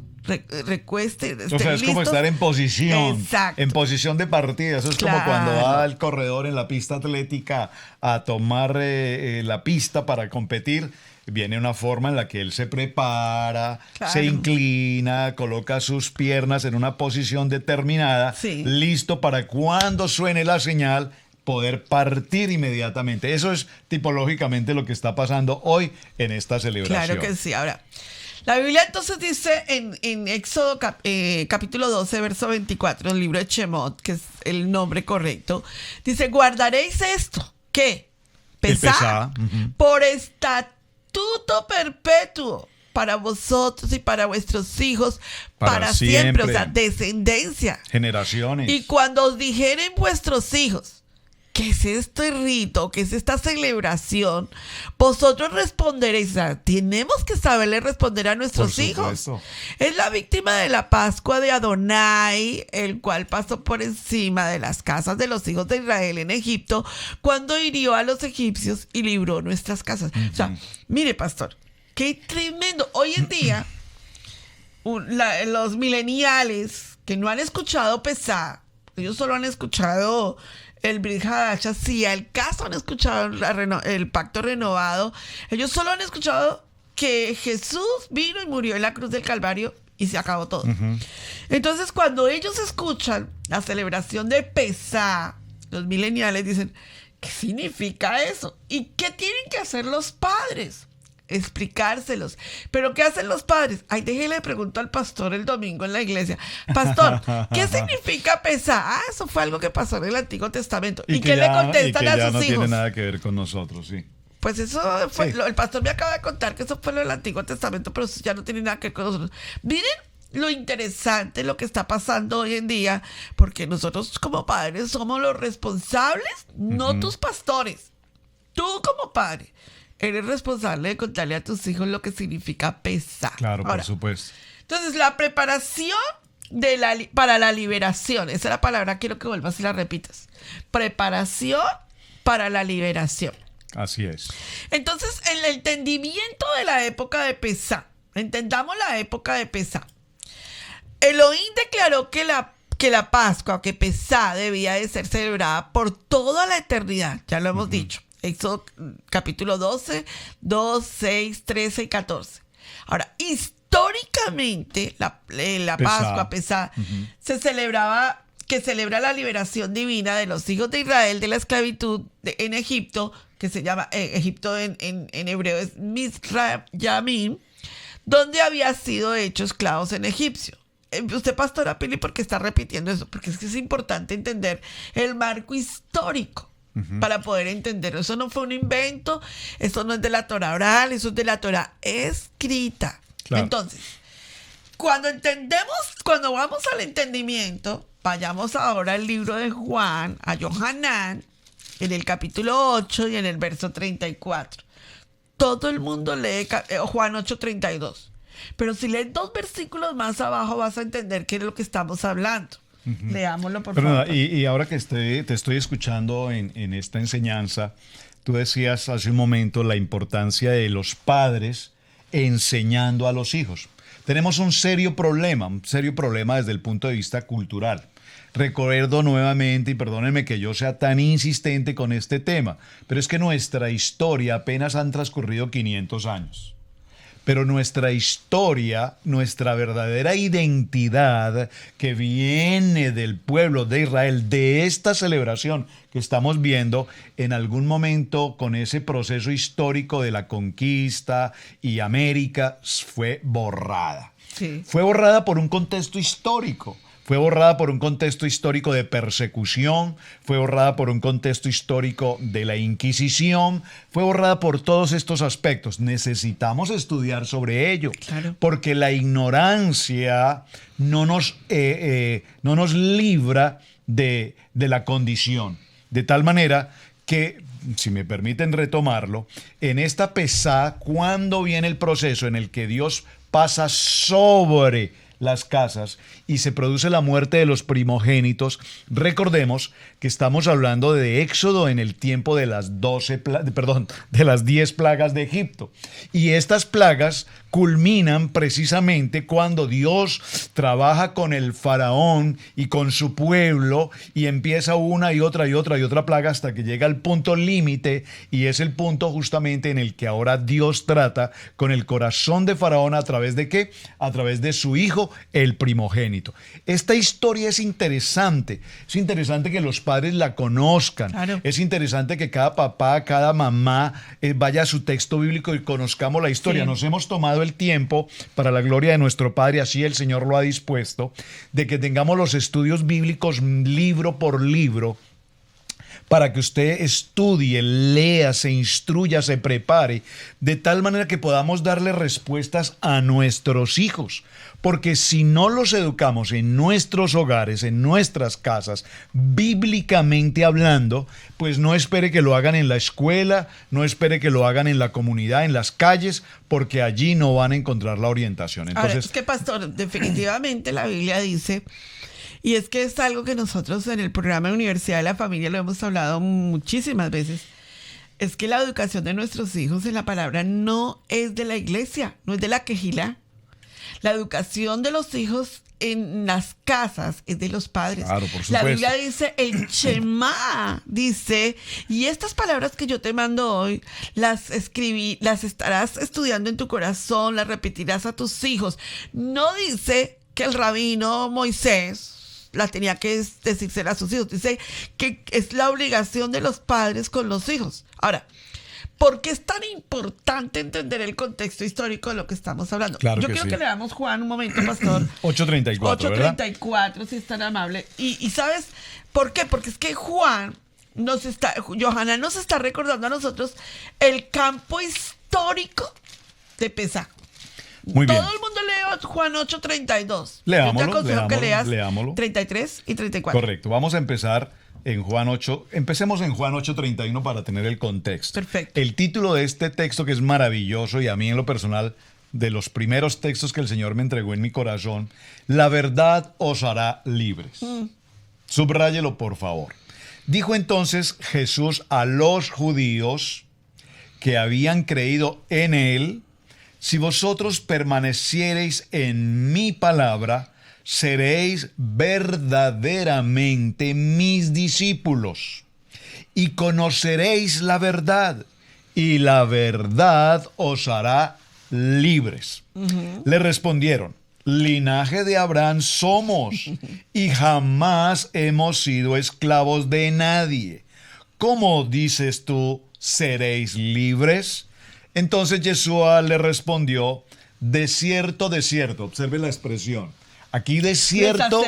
recuesten, estén O sea, es listos. como estar en posición, Exacto. en posición de partida. Eso es como Claro. cuando va el corredor en la pista atlética a tomar la pista para competir. Viene una forma en la que él se prepara, Claro. se inclina, coloca sus piernas en una posición determinada, Sí. listo para cuando suene la señal poder partir inmediatamente. Eso es tipológicamente lo que está pasando hoy en esta celebración. Claro que sí. Ahora, la Biblia entonces dice en Éxodo capítulo 12, verso 24, en el libro de Shemot, que es el nombre correcto, dice, guardaréis esto, ¿qué? El Pesá, Pesá, ujú. por estatuto perpetuo para vosotros y para vuestros hijos, Para para siempre, o siempre. sea, descendencia. Generaciones. Y cuando os dijeren vuestros hijos, ¿qué es este rito? ¿Qué es esta celebración? Vosotros responderéis. O sea, tenemos que saberle responder a nuestros Por hijos. supuesto. Es la víctima de la Pascua de Adonai, el cual pasó por encima de las casas de los hijos de Israel en Egipto, cuando hirió a los egipcios y libró nuestras casas. O sea, mire, pastor, qué tremendo. Hoy en día, los mileniales que no han escuchado Pesá, ellos solo han escuchado el Brit Hadasha, sí, el caso han escuchado el pacto renovado. Ellos solo han escuchado que Jesús vino y murió en la cruz del Calvario y se acabó todo. Entonces, cuando ellos escuchan la celebración de Pesá, los mileniales dicen, ¿qué significa eso? ¿Y qué tienen que hacer los padres? Explicárselos. ¿Pero qué hacen los padres? Ay, déjele preguntar al pastor el domingo en la iglesia. Pastor, ¿qué significa Pesá? Ah, eso fue algo que pasó en el Antiguo Testamento. ¿Y qué le contestan a sus no hijos? tiene nada que ver con nosotros, sí. Pues eso fue, Sí. el pastor me acaba de contar que eso fue lo del Antiguo Testamento, pero eso ya no tiene nada que ver con nosotros. Miren lo interesante, lo que está pasando hoy en día, porque nosotros como padres somos los responsables, no tus pastores. Tú como padre eres responsable de contarle a tus hijos lo que significa Pesá. Claro, Ahora, por supuesto. entonces, la preparación para la liberación, esa es la palabra, quiero que vuelvas y la repitas. Preparación para la liberación. Así es. Entonces, en el entendimiento de la época de Pesá, entendamos la época de Pesá. Elohim declaró que la Pascua, que Pesá, debía de ser celebrada por toda la eternidad. Ya lo hemos dicho. Éxodo capítulo 12, 2, 6, 13 y 14. Ahora, históricamente, la Pesá. Pascua, Pesá, se celebraba, que celebra la liberación divina de los hijos de Israel de la esclavitud en Egipto, que se llama, Egipto en hebreo es Mizrayim, donde había sido hecho esclavos en egipcio. Usted, pastora Pili, ¿por qué está repitiendo eso? Porque es que es importante entender el marco histórico para poder entenderlo. Eso no fue un invento, eso no es de la Torah oral, eso es de la Torah escrita. Claro. Entonces, cuando vamos al entendimiento, vayamos ahora al libro de Juan, a Yohanan, en el capítulo 8 y en el verso 34. Todo el mundo lee Juan 8:32. Pero si lees 2 versículos más abajo vas a entender qué es lo que estamos hablando. Leámoslo, por Pero favor. nada, y ahora que te estoy escuchando en esta enseñanza, tú decías hace un momento la importancia de los padres enseñando a los hijos. Tenemos un serio problema desde el punto de vista cultural. Recuerdo nuevamente, y perdónenme que yo sea tan insistente con este tema, pero es que nuestra historia apenas han transcurrido 500 años. Pero nuestra historia, nuestra verdadera identidad que viene del pueblo de Israel, de esta celebración que estamos viendo, en algún momento con ese proceso histórico de la conquista y América, fue borrada. Sí. Fue borrada por un contexto histórico. Fue borrada por un contexto histórico de persecución, fue borrada por un contexto histórico de la Inquisición, fue borrada por todos estos aspectos. Necesitamos estudiar sobre ello, Claro. porque la ignorancia no nos libra de la condición. De tal manera que, si me permiten retomarlo, en esta Pesá, cuando viene el proceso en el que Dios pasa sobre las casas y se produce la muerte de los primogénitos, recordemos que estamos hablando de Éxodo en el tiempo de las 10 plagas de Egipto. Y estas plagas culminan precisamente cuando Dios trabaja con el faraón y con su pueblo y empieza una y otra plaga hasta que llega al punto límite, y es el punto justamente en el que ahora Dios trata con el corazón de faraón. ¿A través de qué? A través de su hijo, el primogénito. Esta historia es interesante que los padres la conozcan. Claro. Es interesante que cada papá, cada mamá vaya a su texto bíblico y conozcamos la historia. Sí. Nos hemos tomado el tiempo, para la gloria de nuestro Padre, así el Señor lo ha dispuesto, de que tengamos los estudios bíblicos libro por libro, para que usted estudie, lea, se instruya, se prepare, de tal manera que podamos darle respuestas a nuestros hijos. Porque si no los educamos en nuestros hogares, en nuestras casas, bíblicamente hablando, pues no espere que lo hagan en la escuela, no espere que lo hagan en la comunidad, en las calles, porque allí no van a encontrar la orientación. Ahora, Entonces, es que, pastor, definitivamente la Biblia dice, y es que es algo que nosotros en el programa de Universidad de la Familia lo hemos hablado muchísimas veces, es que la educación de nuestros hijos en la palabra no es de la iglesia, no es de la quejilá. La educación de los hijos en las casas es de los padres. Claro, por supuesto. La Biblia dice, el Shema dice, y estas palabras que yo te mando hoy, las escribí, las estarás estudiando en tu corazón, las repetirás a tus hijos. No dice que el rabino Moisés la tenía que decírsela a sus hijos. Dice que es la obligación de los padres con los hijos. Ahora, ¿por qué es tan importante entender el contexto histórico de lo que estamos hablando? Claro Yo que quiero sí. que leamos Juan un momento, pastor. 8:34, ¿verdad? 8:34, si es tan amable. Y ¿sabes por qué? Porque es que Yohanan nos está recordando a nosotros el campo histórico de Pesaj. Muy bien. Todo el mundo lee Juan 8:32. Leámoslo, Yo te aconsejo que leas leámoslo. 33 y 34. Correcto. Vamos a empezar en Juan 8. Empecemos en Juan 8:31 para tener el contexto. Perfecto. El título de este texto, que es maravilloso y a mí en lo personal, de los primeros textos que el Señor me entregó en mi corazón, la verdad os hará libres. Subráyelo, por favor. Dijo entonces Jesús a los judíos que habían creído en él: si vosotros permaneciereis en mi palabra, seréis verdaderamente mis discípulos y conoceréis la verdad, y la verdad os hará libres. Le respondieron: linaje de Abraham somos y jamás hemos sido esclavos de nadie. ¿Cómo dices tú, seréis libres? Entonces Yeshua le respondió: de cierto, observe la expresión. Aquí de cierto,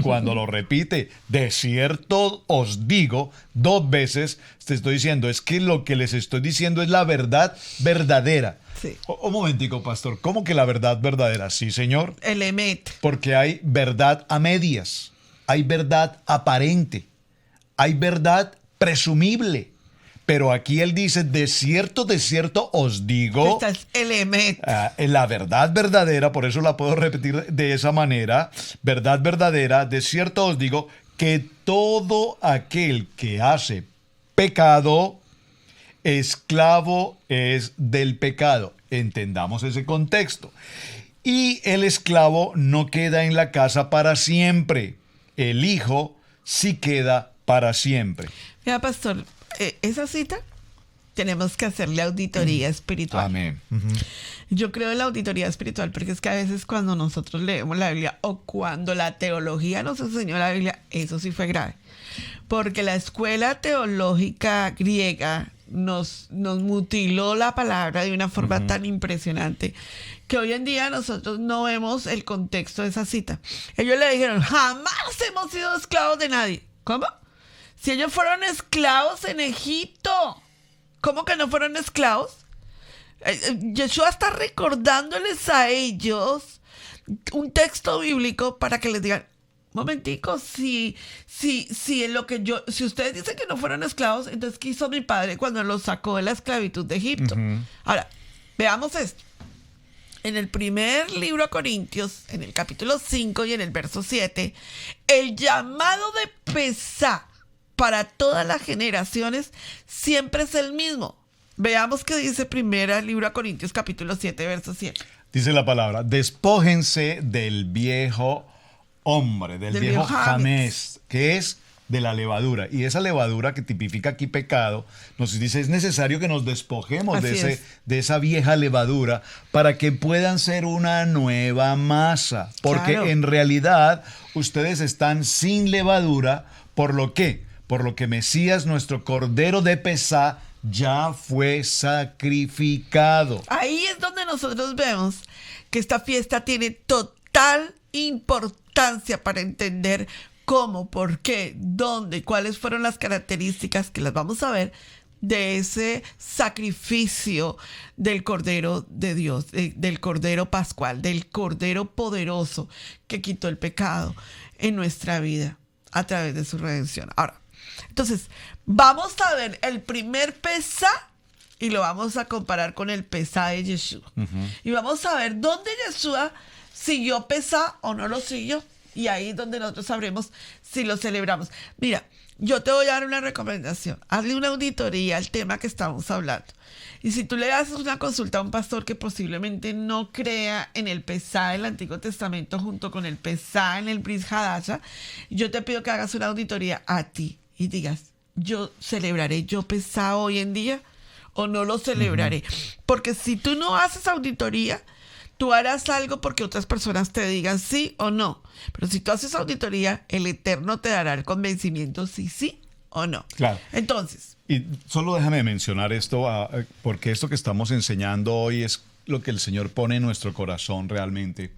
cuando lo repite, de cierto os digo, 2 veces, te estoy diciendo, es que lo que les estoy diciendo es la verdad verdadera. Sí. Un momentico, pastor, ¿cómo que la verdad verdadera? Sí, señor. El emet. Porque hay verdad a medias, hay verdad aparente, hay verdad presumible. Pero aquí él dice: de cierto os digo. Esta es el emet. La verdad verdadera, por eso la puedo repetir de esa manera. Verdad verdadera, de cierto os digo, que todo aquel que hace pecado, esclavo es del pecado. Entendamos ese contexto. Y el esclavo no queda en la casa para siempre. El hijo sí queda para siempre. Mira, pastor, esa cita tenemos que hacerle auditoría espiritual. Amén. Yo creo en la auditoría espiritual porque es que a veces cuando nosotros leemos la Biblia o cuando la teología nos enseñó la Biblia, eso sí fue grave. Porque la escuela teológica griega nos mutiló la palabra de una forma tan impresionante que hoy en día nosotros no vemos el contexto de esa cita. Ellos le dijeron: jamás hemos sido esclavos de nadie. ¿Cómo? Si ellos fueron esclavos en Egipto, ¿cómo que no fueron esclavos? Yeshua está recordándoles a ellos un texto bíblico para que les digan: momentico, si ustedes dicen que no fueron esclavos, entonces ¿qué hizo mi padre cuando los sacó de la esclavitud de Egipto? Ahora, veamos esto. En el primer libro a Corintios, en el capítulo 5 y en el verso 7, el llamado de Pesaj para todas las generaciones siempre es el mismo. Veamos qué dice primer libro a Corintios, capítulo 7, verso 7. Dice la palabra: despójense del viejo hombre, del viejo Jamés, que es de la levadura. Y esa levadura que tipifica aquí pecado, nos dice: es necesario que nos despojemos de esa vieja levadura para que puedan ser una nueva masa. Porque en realidad ustedes están sin levadura, por lo que Mesías, nuestro Cordero de Pesaj, ya fue sacrificado. Ahí es donde nosotros vemos que esta fiesta tiene total importancia para entender cómo, por qué, dónde, cuáles fueron las características que las vamos a ver de ese sacrificio del Cordero de Dios, del Cordero Pascual, del Cordero poderoso que quitó el pecado en nuestra vida a través de su redención. Ahora, entonces, vamos a ver el primer Pesá y lo vamos a comparar con el Pesá de Yeshua. Y vamos a ver dónde Yeshua siguió Pesá o no lo siguió. Y ahí es donde nosotros sabremos si lo celebramos. Mira, yo te voy a dar una recomendación. Hazle una auditoría al tema que estamos hablando. Y si tú le haces una consulta a un pastor que posiblemente no crea en el Pesá del Antiguo Testamento junto con el Pesá en el Brit Hadasha, yo te pido que hagas una auditoría a ti y digas, ¿yo celebraré yo Pesá hoy en día o no lo celebraré? Porque si tú no haces auditoría, tú harás algo porque otras personas te digan sí o no. Pero si tú haces auditoría, el Eterno te dará el convencimiento si sí o no. Claro. Entonces. Y solo déjame mencionar esto, porque esto que estamos enseñando hoy es lo que el Señor pone en nuestro corazón realmente.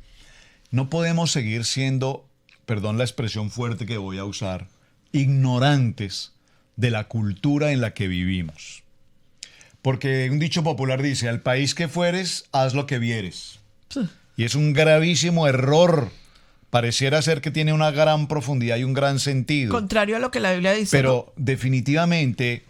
No podemos seguir siendo, perdón la expresión fuerte que voy a usar, ignorantes de la cultura en la que vivimos. Porque un dicho popular dice, al país que fueres, haz lo que vieres. Sí. Y es un gravísimo error. Pareciera ser que tiene una gran profundidad y un gran sentido. Contrario a lo que la Biblia dice. Pero definitivamente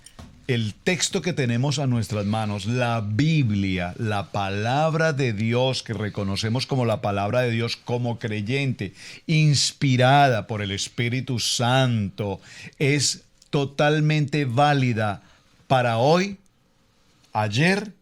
el texto que tenemos a nuestras manos, la Biblia, la palabra de Dios, que reconocemos como la palabra de Dios como creyente, inspirada por el Espíritu Santo, es totalmente válida para hoy, ayer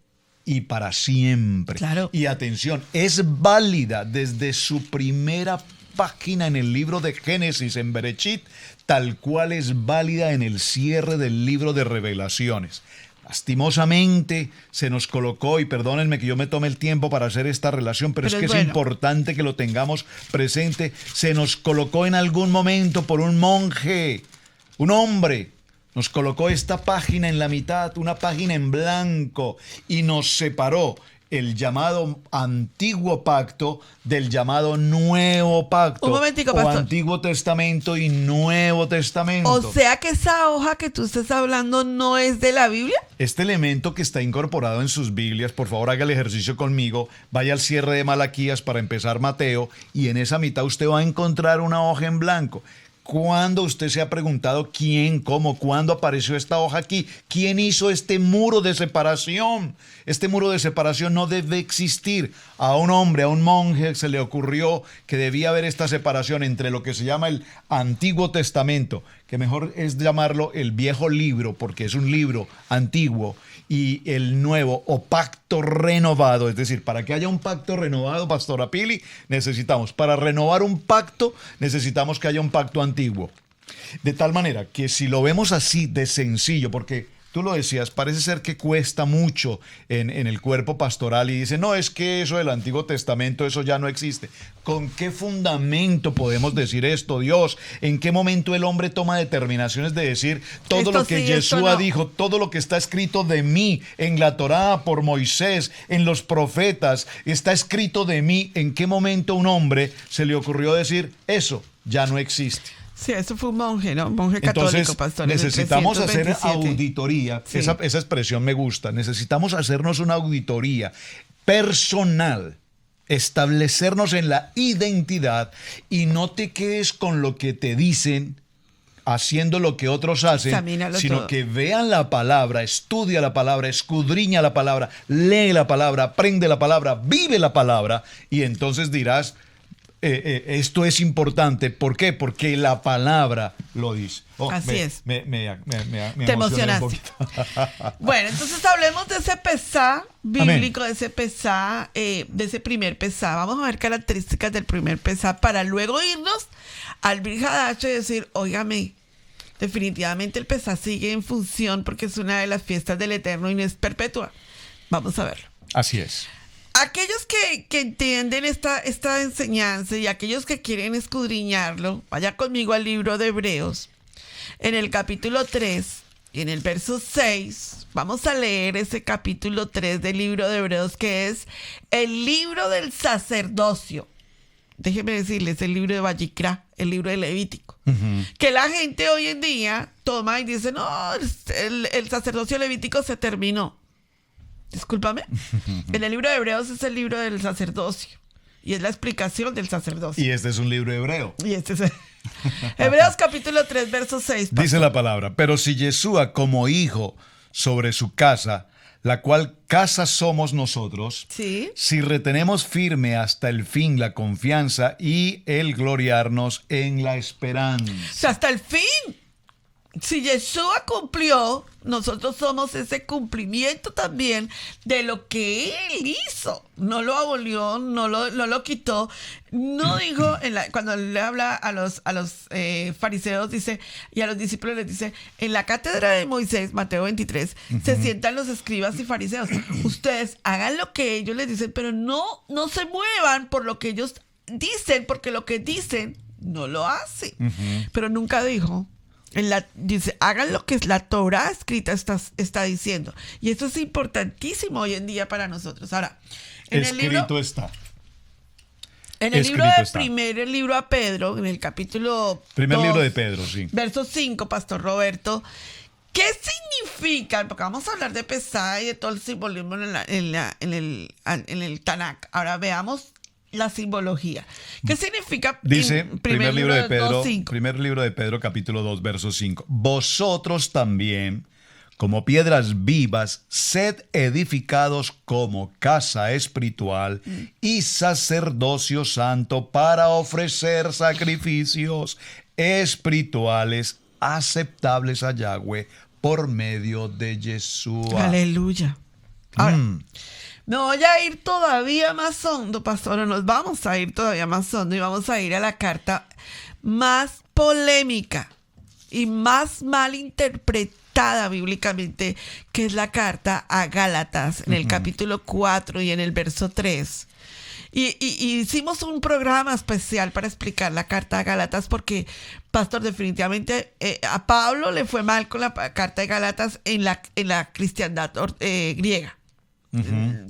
y para siempre. Claro. Y atención, es válida desde su primera página en el libro de Génesis, en Berechit, tal cual es válida en el cierre del libro de Revelaciones. Lastimosamente se nos colocó, y perdónenme que yo me tome el tiempo para hacer esta relación, pero es que bueno, es importante que lo tengamos presente, se nos colocó en algún momento por un monje, un hombre, nos colocó esta página en la mitad, una página en blanco, y nos separó el llamado Antiguo Pacto del llamado Nuevo Pacto. Un momentico, o pastor. Antiguo Testamento y Nuevo Testamento. O sea que esa hoja que tú estás hablando no es de la Biblia. Este elemento que está incorporado en sus Biblias, por favor haga el ejercicio conmigo, vaya al cierre de Malaquías para empezar Mateo, y en esa mitad usted va a encontrar una hoja en blanco. ¿Cuándo usted se ha preguntado quién, cómo, cuándo apareció esta hoja aquí? ¿Quién hizo este muro de separación? Este muro de separación no debe existir. A un hombre, a un monje se le ocurrió que debía haber esta separación entre lo que se llama el Antiguo Testamento, que mejor es llamarlo el Viejo Libro, porque es un libro antiguo, y el Nuevo o Pacto Renovado. Es decir, para que haya un pacto renovado, Pastora Pili, para renovar un pacto, necesitamos que haya un pacto antiguo. De tal manera que si lo vemos así de sencillo, porque tú lo decías, parece ser que cuesta mucho en el cuerpo pastoral y dice, no, es que eso del Antiguo Testamento, eso ya no existe. ¿Con qué fundamento podemos decir esto, Dios? ¿En qué momento el hombre toma determinaciones de decir todo Esto lo que sí, Yeshua esto no. dijo, todo lo que está escrito de mí en la Torá por Moisés, en los profetas, está escrito de mí? ¿En qué momento un hombre se le ocurrió decir eso ya no existe? Sí, eso fue un monje, ¿no? Un monje católico, Entonces, pastor. en el necesitamos hacer 327. auditoría. Sí. Esa expresión me gusta. Necesitamos hacernos una auditoría personal, establecernos en la identidad y no te quedes con lo que te dicen haciendo lo que otros hacen, Examínalo sino todo. que vean la palabra, estudia la palabra, escudriña la palabra, lee la palabra, aprende la palabra, vive la palabra, y entonces dirás, esto es importante. ¿Por qué? Porque la palabra lo dice. Así es. Me Te emocioné emocionaste. un poquito. Bueno, entonces hablemos de ese Pesá bíblico, de ese Pesá, de ese primer Pesá. Vamos a ver características del primer Pesá para luego irnos al Brit Hadasha y decir, óigame, definitivamente el Pesá sigue en función porque es una de las fiestas del Eterno y no es perpetua. Vamos a verlo. Así es. Aquellos que entienden esta enseñanza y aquellos que quieren escudriñarlo, vaya conmigo al libro de Hebreos, en el capítulo 3 y en el verso 6, vamos a leer ese capítulo 3 del libro de Hebreos, que es el libro del sacerdocio. déjeme decirles, el libro de Vallicrá, el libro de Levítico. Que la gente hoy en día toma y dice, no, el sacerdocio levítico se terminó. Discúlpame. En el libro de Hebreos es el libro del sacerdocio. Y es la explicación del sacerdocio. Y este es un libro hebreo. Y este es Hebreos capítulo 3, verso 6. Pastor. Dice la palabra, pero si Yeshua como hijo sobre su casa, la cual casa somos nosotros, ¿Sí? si retenemos firme hasta el fin la confianza y el gloriarnos en la esperanza. O sea, hasta el fin. Si Yeshua cumplió, nosotros somos ese cumplimiento también de lo que Él hizo. No lo abolió, no lo quitó. No dijo, cuando le habla a los fariseos, dice, y a los discípulos les dice, en la cátedra de Moisés, Mateo 23, se sientan los escribas y fariseos. Ustedes hagan lo que ellos les dicen, pero no se muevan por lo que ellos dicen, porque lo que dicen no lo hacen. Pero nunca dijo... dice, hagan lo que la Torá escrita está diciendo. Y esto es importantísimo hoy en día para nosotros. Ahora, en el libro está. En el libro de primer libro a Pedro, en el capítulo Primer 2, libro de Pedro, sí. Verso 5, Pastor Roberto. ¿Qué significa? Porque vamos a hablar de Pesá y de todo el simbolismo en el Tanakh. Ahora veamos la simbología. ¿Qué significa? Dice primer libro de Pedro, 2:5. primer libro de Pedro, capítulo 2, verso 5. Vosotros también, como piedras vivas, sed edificados como casa espiritual y sacerdocio santo para ofrecer sacrificios espirituales aceptables a Yahweh por medio de Yeshua. Aleluya. Ahora, me voy a ir todavía más hondo, pastor. Nos vamos a ir todavía más hondo y vamos a ir a la carta más polémica y más mal interpretada bíblicamente, que es la carta a Gálatas, en el capítulo 4 y en el verso 3. Y hicimos un programa especial para explicar la carta a Gálatas porque, pastor, definitivamente a Pablo le fue mal con la carta de Gálatas en la cristiandad griega.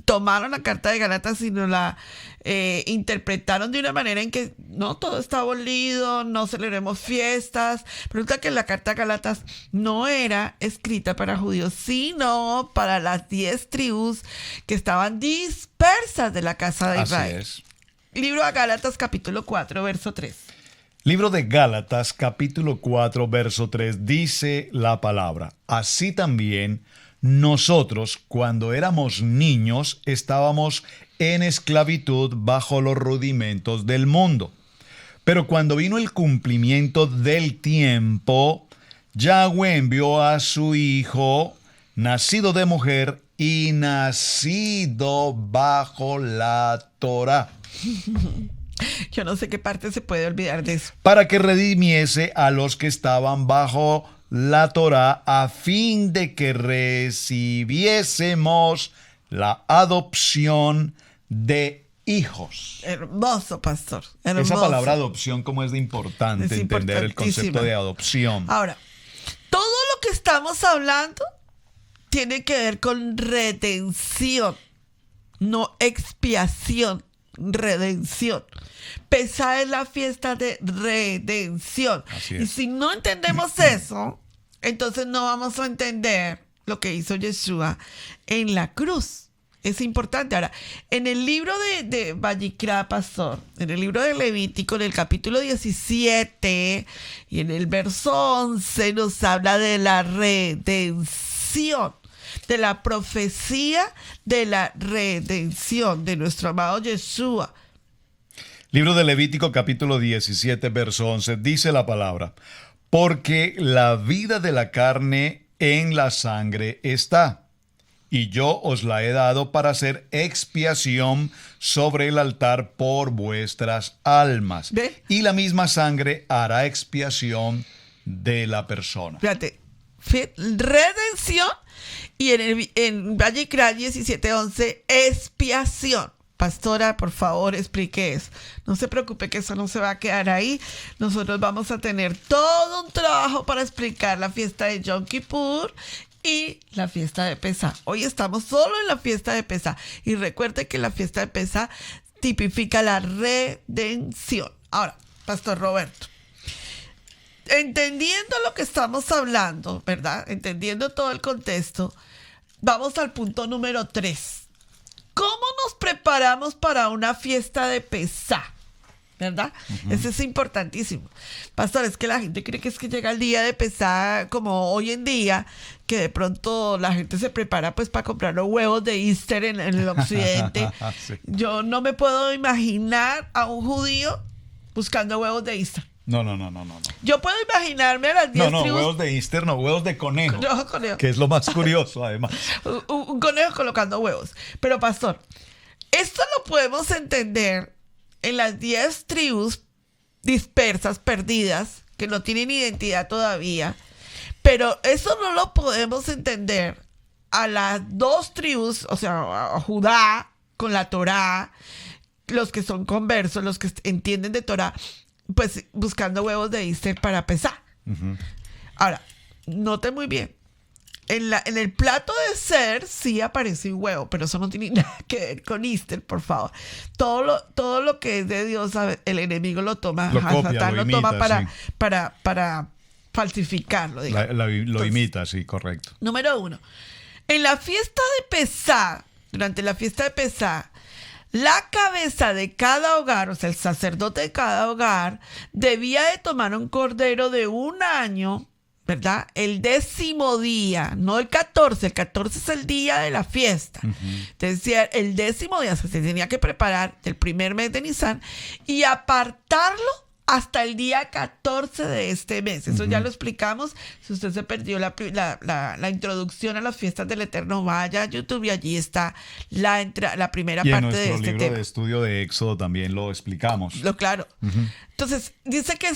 Tomaron la carta de Gálatas y nos la interpretaron de una manera en que no, todo está abolido, no celebremos fiestas. Resulta que la carta de Gálatas no era escrita para judíos, sino para las 10 tribus que estaban dispersas de la casa de Israel. Así es. Libro a Gálatas, capítulo 4, verso 3. Libro de Gálatas, capítulo 4, verso 3, dice la palabra: así también nosotros, cuando éramos niños, estábamos en esclavitud bajo los rudimentos del mundo. Pero cuando vino el cumplimiento del tiempo, Yahweh envió a su Hijo, nacido de mujer y nacido bajo la Torá, Yo no sé qué parte se puede olvidar de eso. para que redimiese a los que estaban bajo la Torá, a fin de que recibiésemos la adopción de hijos. Hermoso, pastor. Hermoso. Esa palabra adopción, como es de importante Es entender el concepto importantísima. de adopción. Ahora, todo lo que estamos hablando tiene que ver con redención, no expiación, redención. Pesá es la fiesta de redención. Así Y es. si no entendemos eso, entonces no vamos a entender lo que hizo Yeshua en la cruz. Es importante. Ahora, en el libro de Vallicrá, pastor, en el libro de Levítico, en el capítulo 17 y en el verso 11, nos habla de la redención, de la profecía de la redención de nuestro amado Yeshua. Libro de Levítico, capítulo 17, verso 11, dice la palabra: porque la vida de la carne en la sangre está, y yo os la he dado para hacer expiación sobre el altar por vuestras almas. ¿Ve? Y la misma sangre hará expiación de la persona. Fíjate, redención, y en Vallicrá 17:11, expiación. Pastora, por favor, explique eso. No se preocupe que eso no se va a quedar ahí. Nosotros vamos a tener todo un trabajo para explicar la fiesta de Yom Kippur y la fiesta de Pesá. Hoy estamos solo en la fiesta de Pesá. Y recuerde que la fiesta de Pesá tipifica la redención. Ahora, Pastor Roberto, entendiendo lo que estamos hablando, ¿verdad? Entendiendo todo el contexto, vamos al punto número 3. ¿Cómo nos preparamos para una fiesta de Pesá? ¿Verdad? Eso es importantísimo. Pastor, es que la gente cree que es que llega el día de Pesá como hoy en día, que de pronto la gente se prepara pues para comprar los huevos de Easter en el occidente. Sí. Yo no me puedo imaginar a un judío buscando huevos de Easter. No. Yo puedo imaginarme a las 10 No, tribus. huevos de Easter, no, huevos de conejo. No, conejo. Que es lo más curioso, además. Un conejo colocando huevos. Pero, pastor, esto lo podemos entender en las 10 tribus dispersas, perdidas, que no tienen identidad todavía. Pero eso no lo podemos entender a las 2 tribus, o sea, a Judá con la Torá, los que son conversos, los que entienden de Torá, pues buscando huevos de Easter para Pesá. Ahora, note muy bien. En el plato de ser sí aparece un huevo, pero eso no tiene nada que ver con Easter, por favor. Todo lo que es de Dios, el enemigo lo toma, Lo copia, Satán lo lo toma imita, sí. para falsificarlo, digamos. Lo Entonces, imita, sí, correcto. número 1. En la fiesta de Pesá, durante la fiesta de Pesá, la cabeza de cada hogar, o sea, el sacerdote de cada hogar, debía de tomar un cordero de 1 año, ¿verdad? El 10º día, no el 14. El 14 es el día de la fiesta. Entonces, el 10º día se tenía que preparar del primer mes de Nisan y apartarlo hasta el día 14 de este mes. Eso ya lo explicamos. Si usted se perdió la introducción a las fiestas del Eterno, vaya a YouTube y allí está la primera Y en parte de nuestro este libro tema. de estudio de Éxodo también lo explicamos. Claro. Entonces, dice que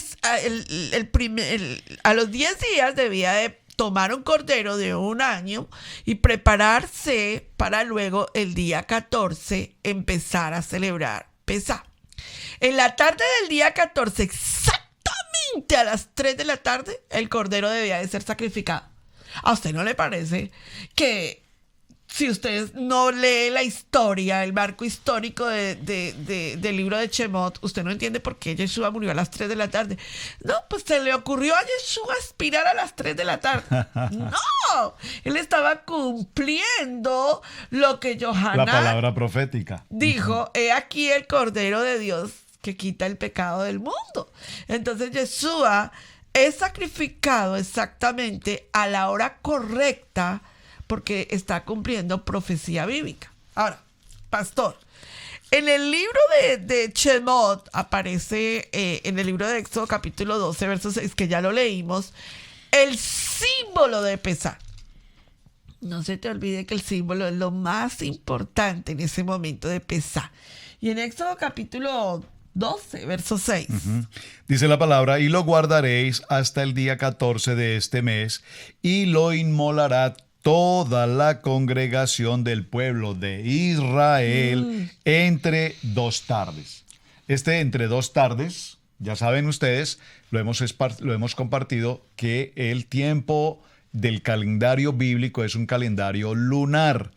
a los 10 días debía de tomar un cordero de 1 año y prepararse para luego el día 14 empezar a celebrar Pesá. En la tarde del día 14, exactamente a las 3 de la tarde, el cordero debía de ser sacrificado. ¿A usted no le parece que si usted no lee la historia, el marco histórico del libro de Shemot, usted no entiende por qué Yeshua murió a las 3 de la tarde? No, pues se le ocurrió a Yeshua aspirar a las 3 de la tarde. No, él estaba cumpliendo lo que Yohanan La palabra profética. dijo, he aquí el Cordero de Dios que quita el pecado del mundo. Entonces Yeshua es sacrificado exactamente a la hora correcta porque está cumpliendo profecía bíblica. Ahora, pastor, en el libro de Shemot aparece, en el libro de Éxodo capítulo 12, verso 6, que ya lo leímos, el símbolo de Pesá. No se te olvide que el símbolo es lo más importante en ese momento de Pesá. Y en Éxodo capítulo 12, verso 6. Dice la palabra, y lo guardaréis hasta el día 14 de este mes, y lo inmolará toda la congregación del pueblo de Israel entre 2 tardes. Entre 2 tardes, ya saben ustedes, lo hemos compartido, que el tiempo del calendario bíblico es un calendario lunar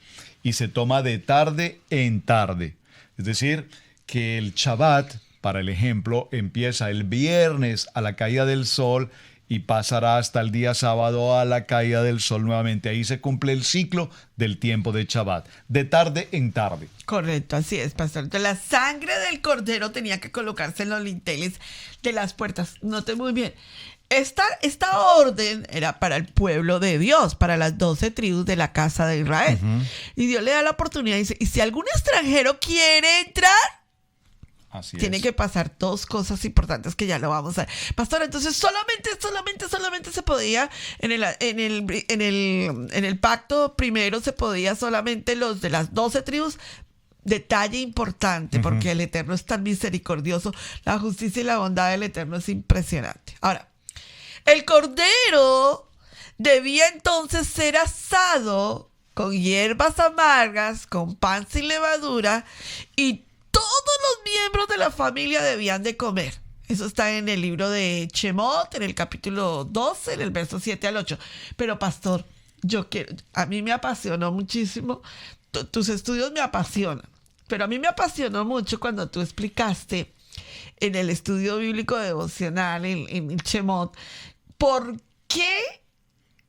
y se toma de tarde en tarde. Es decir, que el Shabbat, para el ejemplo, empieza el viernes a la caída del sol y pasará hasta el día sábado a la caída del sol nuevamente. Ahí se cumple el ciclo del tiempo de Shabbat, de tarde en tarde. Correcto, así es, pastor. Entonces, la sangre del cordero tenía que colocarse en los linteles de las puertas. Note muy bien. Esta orden era para el pueblo de Dios, para las 12 tribus de la casa de Israel. Y Dios le da la oportunidad y dice, y si algún extranjero quiere entrar, tiene que pasar 2 cosas importantes que ya lo vamos a ver. Pastor, entonces solamente se podía en el pacto primero se podía solamente los de las 12 tribus. Detalle importante, porque el Eterno es tan misericordioso. La justicia y la bondad del Eterno es impresionante. Ahora, el cordero debía entonces ser asado con hierbas amargas, con pan sin levadura, y todos los miembros de la familia debían de comer. Eso está en el libro de Shemot, en el capítulo 12, en el verso 7 al 8. Pero, pastor, a mí me apasionó muchísimo. Tus estudios me apasionan. pero a mí me apasionó mucho cuando tú explicaste en el estudio bíblico devocional en Shemot, ¿por qué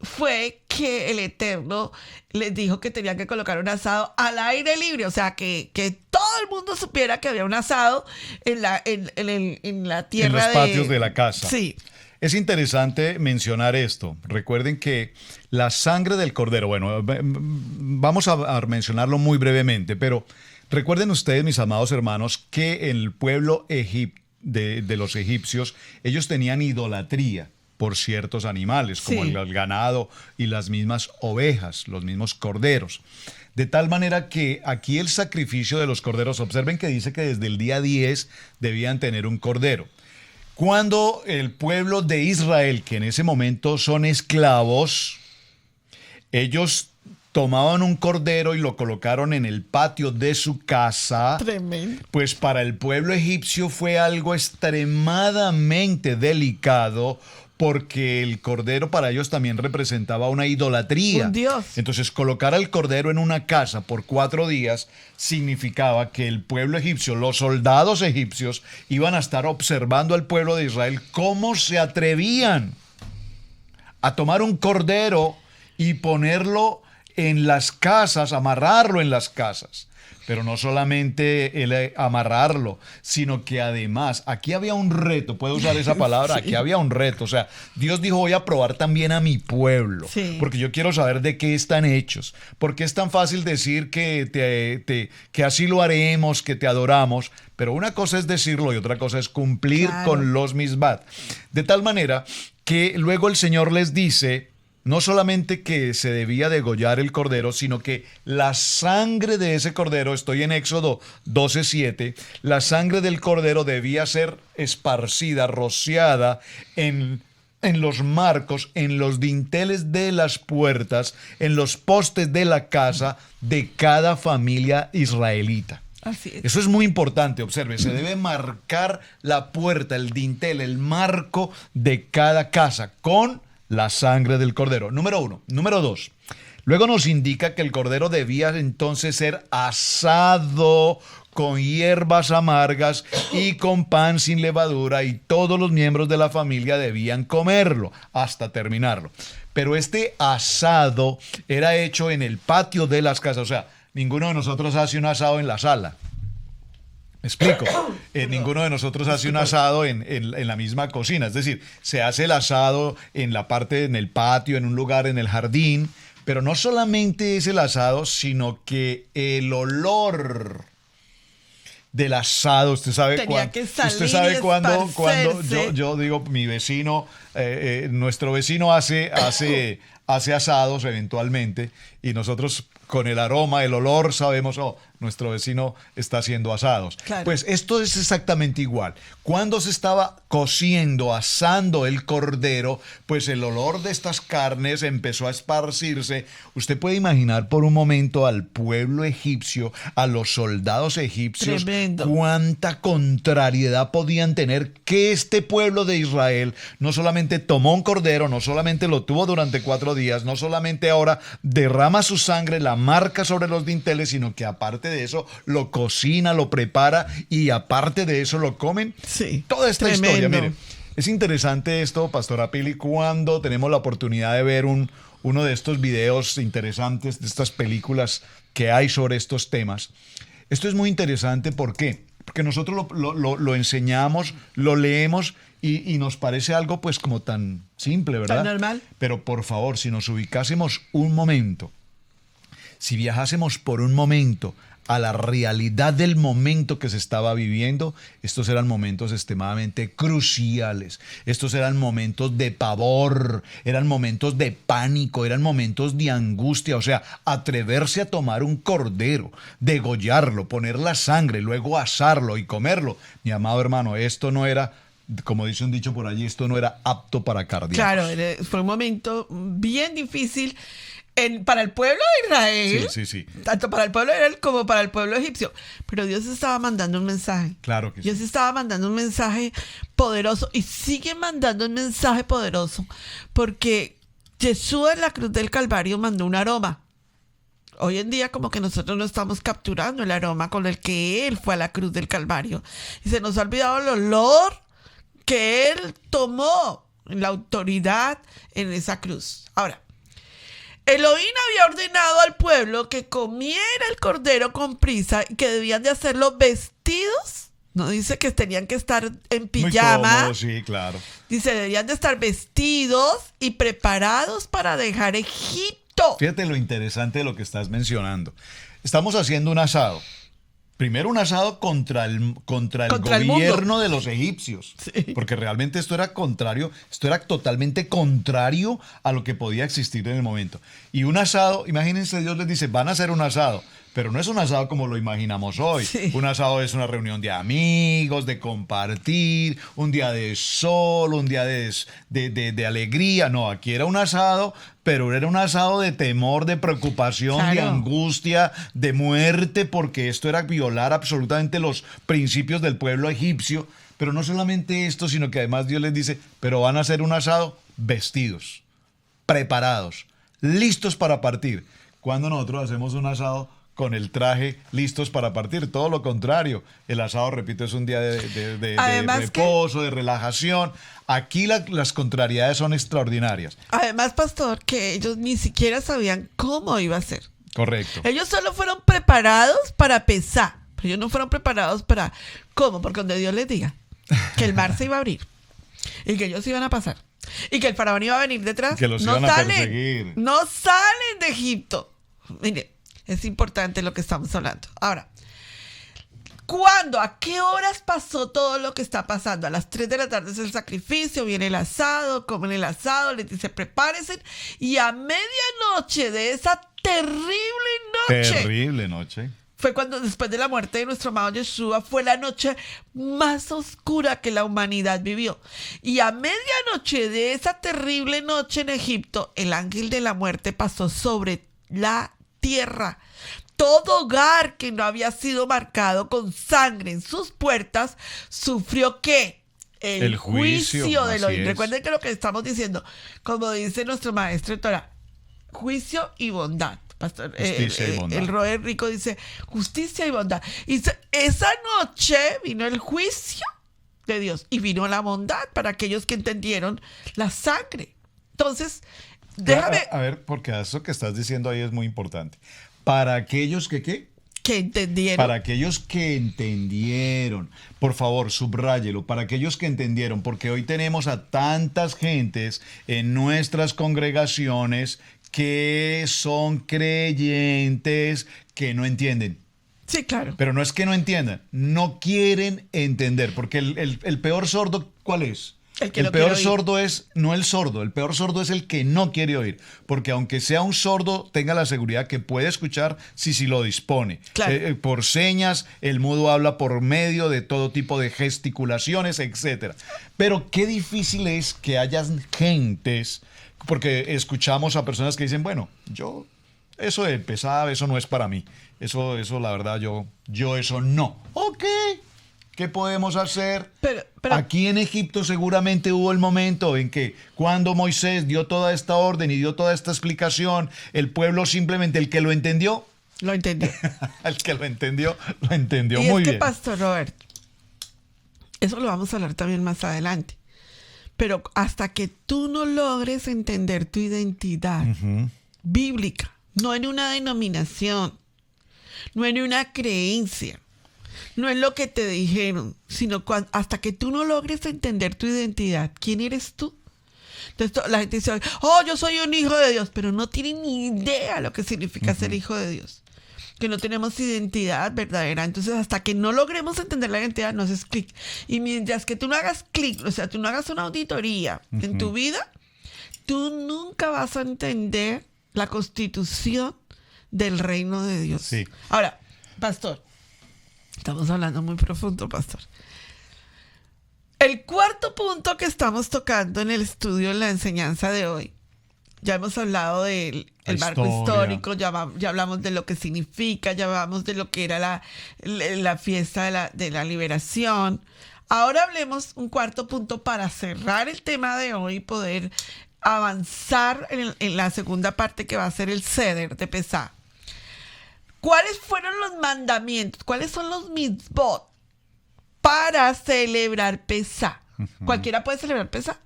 fue que el Eterno les dijo que tenían que colocar un asado al aire libre? O sea, que todo el mundo supiera que había un asado en la tierra, en los patios de la casa. Sí. Es interesante mencionar esto. Recuerden que la sangre del cordero, bueno, vamos a mencionarlo muy brevemente, pero recuerden ustedes, mis amados hermanos, que el pueblo de los egipcios, ellos tenían idolatría por ciertos animales, como Sí. el ganado y las mismas ovejas, los mismos corderos. De tal manera que aquí el sacrificio de los corderos, observen que dice que desde el día 10 debían tener un cordero. Cuando el pueblo de Israel, que en ese momento son esclavos, ellos tomaban un cordero y lo colocaron en el patio de su casa, Tremendo. pues para el pueblo egipcio fue algo extremadamente delicado, porque el cordero para ellos también representaba una idolatría. Un dios. Entonces, colocar al cordero en una casa por 4 días significaba que el pueblo egipcio, los soldados egipcios, iban a estar observando al pueblo de Israel cómo se atrevían a tomar un cordero y ponerlo en las casas, amarrarlo en las casas. Pero no solamente el amarrarlo, sino que además, aquí había un reto, puedo usar esa palabra, Sí. aquí había un reto. O sea, Dios dijo, voy a probar también a mi pueblo, Sí. porque yo quiero saber de qué están hechos. Porque es tan fácil decir que así lo haremos, que te adoramos, pero una cosa es decirlo y otra cosa es cumplir Claro. con los misbat. De tal manera que luego el Señor les dice, no solamente que se debía degollar el cordero, sino que la sangre de ese cordero, estoy en Éxodo 12:7, la sangre del cordero debía ser esparcida, rociada en los marcos, en los dinteles de las puertas, en los postes de la casa de cada familia israelita. Así es. Eso es muy importante, observe, se debe marcar la puerta, el dintel, el marco de cada casa con la sangre del cordero. Número 1. Número 2. Luego nos indica que el cordero debía entonces ser asado con hierbas amargas y con pan sin levadura, y todos los miembros de la familia debían comerlo hasta terminarlo. Pero este asado era hecho en el patio de las casas, o sea, ninguno de nosotros hace un asado en la sala. ¿Me explico? Ninguno de nosotros hace un asado en la misma cocina. Es decir, se hace el asado en la parte, en el patio, en un lugar, en el jardín. Pero no solamente es el asado, sino que el olor del asado, usted sabe Tenía que salir usted sabe y cuando esparcerse. yo digo, mi vecino, nuestro vecino hace asados eventualmente, y nosotros con el aroma, el olor, sabemos, oh, nuestro vecino está haciendo asados. Claro. Pues esto es exactamente igual. Cuando se estaba cociendo, asando el cordero, pues el olor de estas carnes empezó a esparcirse. Usted puede imaginar por un momento al pueblo egipcio, a los soldados egipcios, Tremendo. cuánta contrariedad podían tener que este pueblo de Israel no solamente tomó un cordero, no solamente lo tuvo durante 4 días, no solamente ahora derrama su sangre, la marca sobre los dinteles, sino que aparte de eso lo cocina, lo prepara, y aparte de eso lo comen. Sí, Toda esta tremendo. historia, mire, es interesante esto, Pastora Pili, cuando tenemos la oportunidad de ver uno de estos videos interesantes, de estas películas que hay sobre estos temas. Esto es muy interesante, ¿por qué? Porque nosotros lo enseñamos, lo leemos y nos parece algo pues como tan simple, ¿verdad? Tan normal. Pero por favor, si nos ubicásemos un momento, si viajásemos por un momento a la realidad del momento que se estaba viviendo, estos eran momentos extremadamente cruciales. Estos eran momentos de pavor, eran momentos de pánico, eran momentos de angustia. O sea, atreverse a tomar un cordero, degollarlo, poner la sangre, luego asarlo y comerlo. Mi amado hermano, esto no era, como dice un dicho por allí, esto no era apto para cardíacos. Claro, fue un momento bien difícil para el pueblo de Israel, Sí. tanto para el pueblo de Israel como para el pueblo egipcio. Pero Dios estaba mandando un mensaje. Claro que sí. Dios estaba mandando un mensaje poderoso y sigue mandando un mensaje poderoso, porque Jesús en la cruz del Calvario mandó un aroma. Hoy en día como que nosotros no estamos capturando el aroma con el que Él fue a la cruz del Calvario. Y se nos ha olvidado el olor que Él tomó, la autoridad en esa cruz. Ahora, Elohim había ordenado al pueblo que comiera el cordero con prisa y que debían de hacerlo vestidos. No dice que tenían que estar en pijama. Muy cómodo, sí, claro. Dice, debían de estar vestidos y preparados para dejar Egipto. Fíjate lo interesante de lo que estás mencionando. Estamos haciendo un asado. Primero un asado contra el gobierno de los egipcios. Sí. Porque realmente esto era contrario, esto era totalmente contrario a lo que podía existir en el momento. Y un asado, imagínense, Dios les dice, van a hacer un asado. Pero no es un asado como lo imaginamos hoy. Sí. Un asado es una reunión de amigos, de compartir, un día de sol, un día de alegría. No, aquí era un asado, pero era un asado de temor, de preocupación, Claro. de angustia, de muerte, porque esto era violar absolutamente los principios del pueblo egipcio. Pero no solamente esto, sino que además Dios les dice, pero van a hacer un asado vestidos, preparados, listos para partir. Cuando nosotros hacemos un asado con el traje listos para partir, todo lo contrario. El asado, repito, es un día de Además reposo, de relajación. Aquí las contrariedades son extraordinarias. Además, pastor, que ellos ni siquiera sabían cómo iba a ser. Correcto. Ellos solo fueron preparados para pesar, pero ellos no fueron preparados para cómo, porque donde Dios les diga que el mar se iba a abrir y que ellos iban a pasar y que el faraón iba a venir detrás, Que los no iban a salen, perseguir. no salen de Egipto. Mire, es importante lo que estamos hablando. Ahora, ¿cuándo? ¿A qué horas pasó todo lo que está pasando? A las 3 de la tarde es el sacrificio, viene el asado, comen el asado, les dice prepárense. Y a medianoche de esa Terrible noche. fue cuando después de la muerte de nuestro amado Yeshua fue la noche más oscura que la humanidad vivió. Y a medianoche de esa terrible noche en Egipto, el ángel de la muerte pasó sobre la tierra. Todo hogar que no había sido marcado con sangre en sus puertas sufrió ¿qué? El juicio de Elohim. Recuerden que lo que estamos diciendo, como dice nuestro maestro de Torah, juicio y bondad. Pastor, Justicia y bondad. El Roer Rico dice justicia y bondad. Y esa noche vino el juicio de Dios y vino la bondad para aquellos que entendieron la sangre. Entonces, déjame A ver, porque eso que estás diciendo ahí es muy importante. Para aquellos que, ¿qué? que entendieron. Para aquellos que entendieron, por favor, subráyelo, para aquellos que entendieron, porque hoy tenemos a tantas gentes en nuestras congregaciones que son creyentes que no entienden. Sí, claro. Pero no es que no entiendan, no quieren entender, porque el peor sordo, ¿cuál es? El que El no peor quiere oír. sordo es no el sordo, el peor sordo es el que no quiere oír, porque aunque sea un sordo, tenga la seguridad que puede escuchar si lo dispone. Claro. Por señas, el mudo habla por medio de todo tipo de gesticulaciones, etcétera. Pero qué difícil es que haya gentes, porque escuchamos a personas que dicen, bueno, yo eso de pesada, eso no es para mí. Eso la verdad, yo eso no. Ok. ¿Qué podemos hacer? Pero- Aquí en Egipto seguramente hubo el momento en que cuando Moisés dio toda esta orden y dio toda esta explicación, el pueblo simplemente, el que lo entendió, Lo entendí. el que lo entendió Y muy es que, bien. Pastor Robert, eso lo vamos a hablar también más adelante. Pero hasta que tú no logres entender tu identidad bíblica, no en una denominación, no en una creencia, no en lo que te dijeron, sino hasta que tú no logres entender tu identidad, ¿quién eres tú? Entonces la gente dice, oh, yo soy un hijo de Dios, pero no tienen ni idea lo que significa ser hijo de Dios. Que no tenemos identidad verdadera. Entonces, hasta que no logremos entender la identidad, no haces clic. Y mientras que tú no hagas clic, o sea, tú no hagas una auditoría en tu vida, tú nunca vas a entender la constitución del reino de Dios. Sí. Ahora, pastor, estamos hablando muy profundo, pastor. El cuarto punto que estamos tocando en el estudio, en la enseñanza de hoy, ya hemos hablado del el La barco historia. histórico, ya hablamos de lo que significa, ya hablamos de lo que era la fiesta de la liberación. Ahora hablemos un cuarto punto para cerrar el tema de hoy y poder avanzar en la segunda parte que va a ser el ceder de Pesá. ¿Cuáles fueron los mandamientos? ¿Cuáles son los mitzvot para celebrar Pesá? ¿Cualquiera puede celebrar Pesá?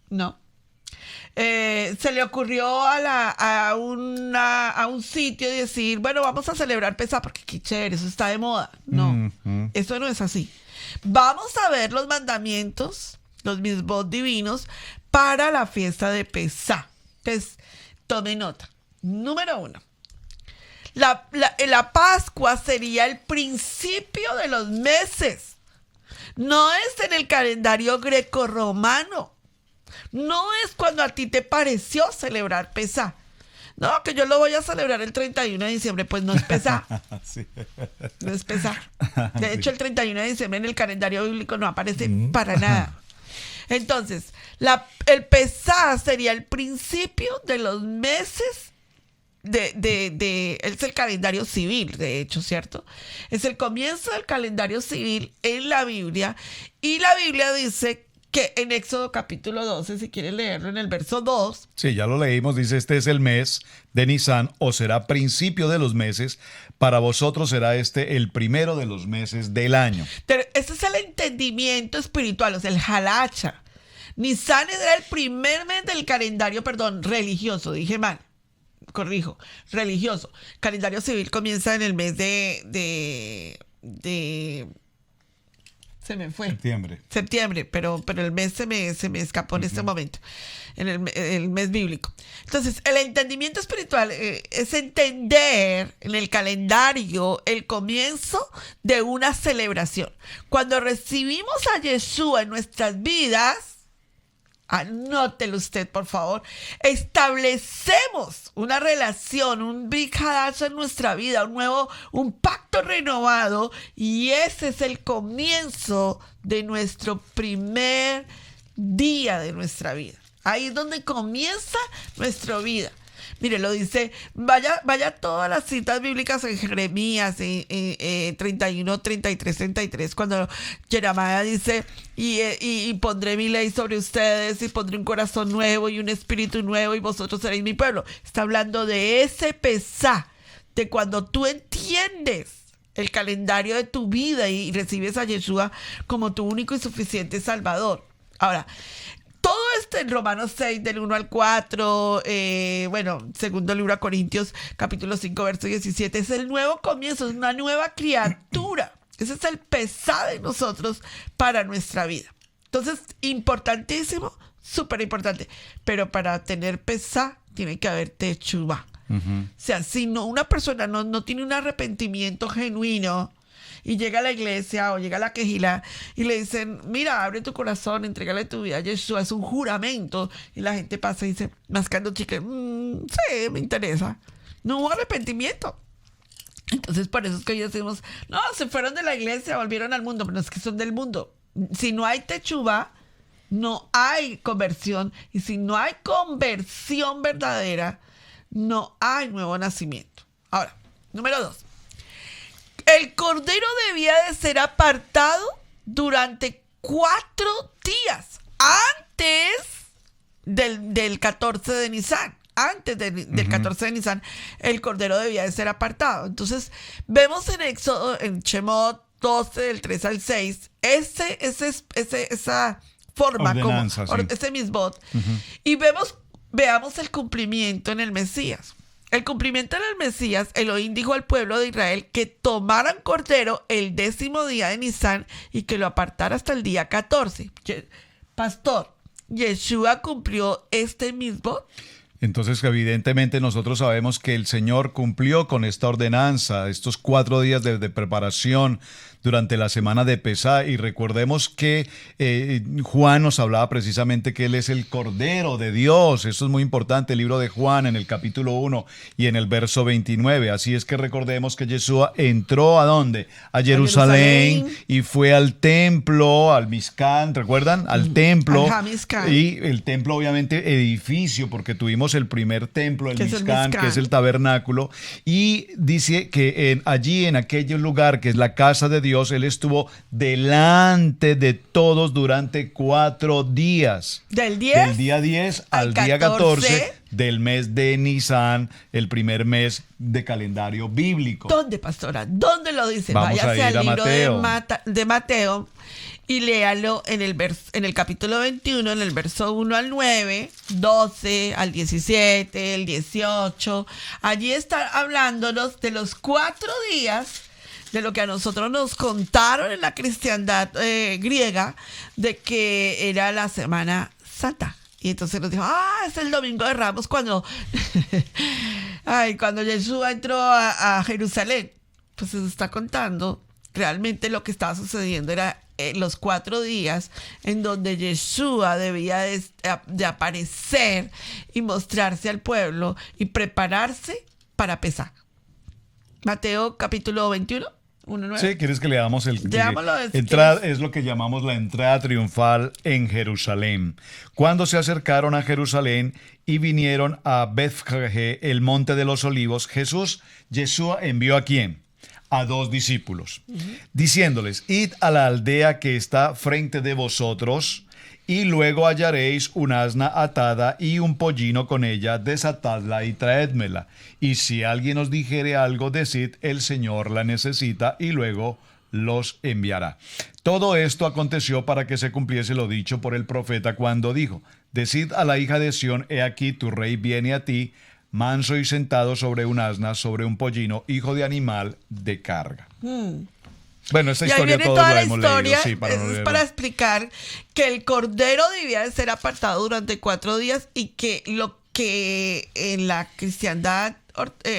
No. Se le ocurrió a un sitio decir, bueno, vamos a celebrar Pesá porque qué chévere, eso está de moda. No, eso no es así. Vamos a ver los mandamientos, los mitzvot divinos para la fiesta de Pesá. Entonces, tome nota. Número 1. La Pascua sería el principio de los meses. No es en el calendario grecorromano. No es cuando a ti te pareció celebrar Pesá. No, que yo lo voy a celebrar el 31 de diciembre. Pues no es Pesá. Sí. No es Pesá. De hecho, Sí. el 31 de diciembre en el calendario bíblico no aparece para nada. Entonces, el Pesá sería el principio de los meses es el calendario civil, de hecho, ¿cierto? Es el comienzo del calendario civil en la Biblia. Y la Biblia dice que en Éxodo capítulo 12, si quieren leerlo en el verso 2. Sí, ya lo leímos, dice, este es el mes de Nisan, o será principio de los meses, para vosotros será este el primero de los meses del año. Ese es el entendimiento espiritual, o sea, el halacha. Nisan era el primer mes del calendario, religioso, dije mal. Corrijo, religioso. Calendario civil comienza en el mes de se me fue. Septiembre, pero el mes se me escapó en este momento, en el mes bíblico. Entonces, el entendimiento espiritual es entender en el calendario el comienzo de una celebración. Cuando recibimos a Yeshua en nuestras vidas, anótelo usted, por favor. Establecemos una relación, un Brit Hadash en nuestra vida, un pacto renovado, y ese es el comienzo de nuestro primer día de nuestra vida. Ahí es donde comienza nuestra vida. Mire, lo dice, vaya a todas las citas bíblicas en Jeremías 31, 33, 33, cuando Jeremías dice, y pondré mi ley sobre ustedes, y pondré un corazón nuevo y un espíritu nuevo, y vosotros seréis mi pueblo. Está hablando de ese Pesá, de cuando tú entiendes el calendario de tu vida y recibes a Yeshua como tu único y suficiente Salvador. Ahora, todo esto en Romanos 6, del 1 al 4, segundo libro a Corintios, capítulo 5, verso 17, es el nuevo comienzo, es una nueva criatura. Ese es el Pesá de nosotros para nuestra vida. Entonces, importantísimo, súper importante. Pero para tener Pesá, tiene que haber Teshuvá. O sea, si no, una persona no tiene un arrepentimiento genuino, y llega a la iglesia o llega a la quejila y le dicen, mira, abre tu corazón, entrégale tu vida a Yeshua, es un juramento, y la gente pasa y dice, mascando chicle, sí, me interesa. No hubo arrepentimiento. Entonces, por eso es que hoy decimos, no, se fueron de la iglesia, volvieron al mundo, pero no es que son del mundo. Si no hay Teshuvá, no hay conversión, y si no hay conversión verdadera, no hay nuevo nacimiento. Ahora, número 2. El cordero debía de ser apartado durante 4 días antes del 14 de Nisan. Antes del 14 de Nisan, el cordero debía de ser apartado. Entonces, vemos en Éxodo, en Shemot 12, del 3 al 6, esa forma, ordenanza, como ese misbot, y veamos el cumplimiento en el Mesías. El cumplimiento en el Mesías, Elohim dijo al pueblo de Israel que tomaran cordero el 10º día de Nisan y que lo apartara hasta el día 14. Pastor, ¿Yeshua cumplió este mismo? Entonces, evidentemente, nosotros sabemos que el Señor cumplió con esta ordenanza, estos 4 días de preparación durante la semana de Pesá, y recordemos que Juan nos hablaba precisamente que Él es el Cordero de Dios. Eso es muy importante, el libro de Juan en el capítulo 1 y en el verso 29. Así es que recordemos que Yeshua entró ¿a dónde? A Jerusalén, y fue al templo, al Mizcán, ¿recuerdan? Al templo. Y el templo, obviamente, edificio, porque tuvimos el primer templo, el Mizcán, que es el tabernáculo, y dice que allí, en aquel lugar que es la casa de Dios, Él estuvo delante de todos durante 4 días. Del día 10 al día 14, del mes de Nisan, el primer mes de calendario bíblico. ¿Dónde, pastora? ¿Dónde lo dice? Vamos a Váyase ir a al libro Mateo. de Mateo y léalo en el capítulo 21, en el verso 1 al 9, 12 al 17, el 18. Allí está hablándonos de los 4 días de lo que a nosotros nos contaron en la cristiandad griega, de que era la Semana Santa. Y entonces nos dijo, es el domingo de Ramos cuando cuando Jesús entró a Jerusalén. Pues se está contando, realmente lo que estaba sucediendo era los 4 días en donde Yeshua debía de aparecer y mostrarse al pueblo y prepararse para Pesaj. Mateo capítulo 21. 1:9. Sí, ¿quieres que leamos Leámoslo, es lo que llamamos la entrada triunfal en Jerusalén? Cuando se acercaron a Jerusalén y vinieron a Bethfagé, el monte de los olivos, Yeshua envió ¿a quién? A 2 discípulos, diciéndoles, id a la aldea que está frente de vosotros, y luego hallaréis un asna atada y un pollino con ella, desatadla y traédmela. Y si alguien os dijere algo, decid, el Señor la necesita, y luego los enviará. Todo esto aconteció para que se cumpliese lo dicho por el profeta cuando dijo, decid a la hija de Sión, he aquí tu rey viene a ti, manso y sentado sobre un asna, sobre un pollino, hijo de animal de carga. Bueno, esta Y ahí historia viene todos toda la la hemos historia, leído. Sí, para no es leerla. para explicar que el cordero debía de ser apartado durante 4 días y que lo que en la cristiandad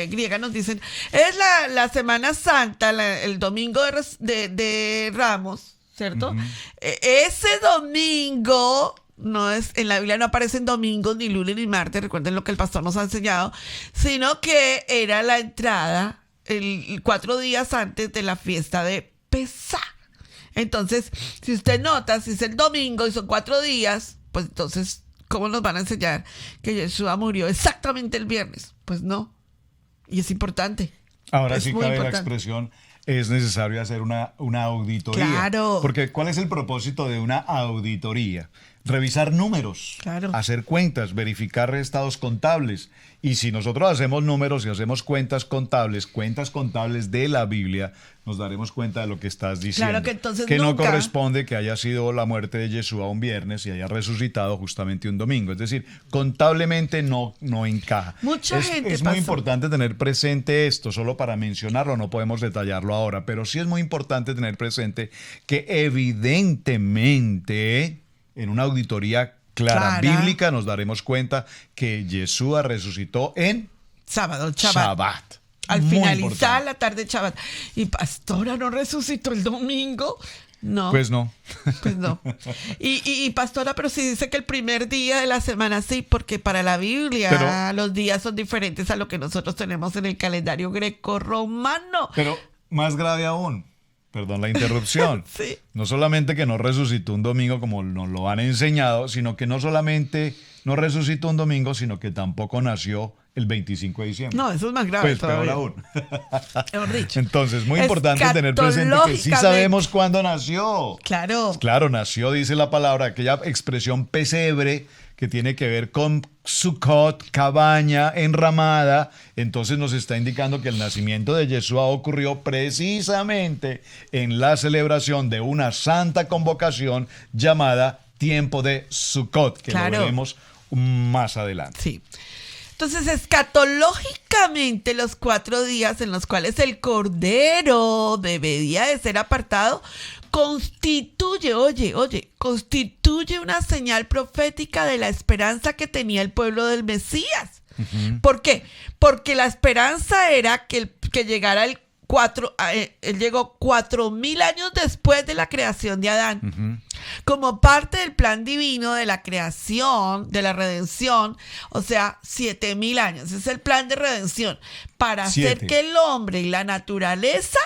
griega nos dicen es la Semana Santa, el domingo de Ramos, ¿cierto? Ese domingo no es, en la Biblia no aparecen domingos, ni lunes, ni martes, recuerden lo que el pastor nos ha enseñado, sino que era la entrada 4 días antes de la fiesta de Pesaj. Entonces, si usted nota, si es el domingo y son 4 días, pues entonces, ¿cómo nos van a enseñar que Yeshua murió exactamente el viernes? Pues no. Y es importante. Ahora Es sí muy cabe la importante. expresión, es necesario hacer una auditoría. Claro. Porque ¿cuál es el propósito de una auditoría? Revisar números, Claro. hacer cuentas, verificar estados contables. Y si nosotros hacemos números y hacemos cuentas contables de la Biblia, nos daremos cuenta de lo que estás diciendo. Claro que entonces no nunca- corresponde que haya sido la muerte de Yeshua un viernes y haya resucitado justamente un domingo. Es decir, contablemente no encaja. Mucha gente es muy pasó. importante tener presente esto, solo para mencionarlo, no podemos detallarlo ahora, pero sí es muy importante tener presente que evidentemente en una auditoría clara bíblica nos daremos cuenta que Yeshua resucitó en Sábado, Shabbat. Shabbat. Al Muy finalizar importante. la tarde de Shabbat. Y pastora, ¿no resucitó el domingo? No. Pues no. Pues no. Y pastora, pero sí dice que el primer día de la semana sí, porque para la Biblia Pero- los días son diferentes a lo que nosotros tenemos en el calendario greco-romano. Pero más grave aún, perdón la interrupción, Sí. no solamente que no resucitó un domingo como nos lo han enseñado, sino que no solamente no resucitó un domingo, sino que tampoco nació el 25 de diciembre. No, eso es más grave Pues peor todavía. aún. Mejor dicho. Entonces, muy importante tener presente que sí sabemos cuándo nació. Claro. Claro, nació, dice la palabra, aquella expresión pesebre que tiene que ver con Sukkot, cabaña enramada. Entonces nos está indicando que el nacimiento de Yeshua ocurrió precisamente en la celebración de una santa convocación llamada Tiempo de Sukkot, que Claro. lo veremos más adelante. Sí. Entonces, escatológicamente, los 4 días en los cuales el cordero debería de ser apartado, constituye una señal profética de la esperanza que tenía el pueblo del Mesías. ¿Por qué? Porque la esperanza era que llegara él llegó 4.000 años después de la creación de Adán. Como parte del plan divino de la creación, de la redención, o sea, 7.000 años. Es el plan de redención para hacer 7. que el hombre y la naturaleza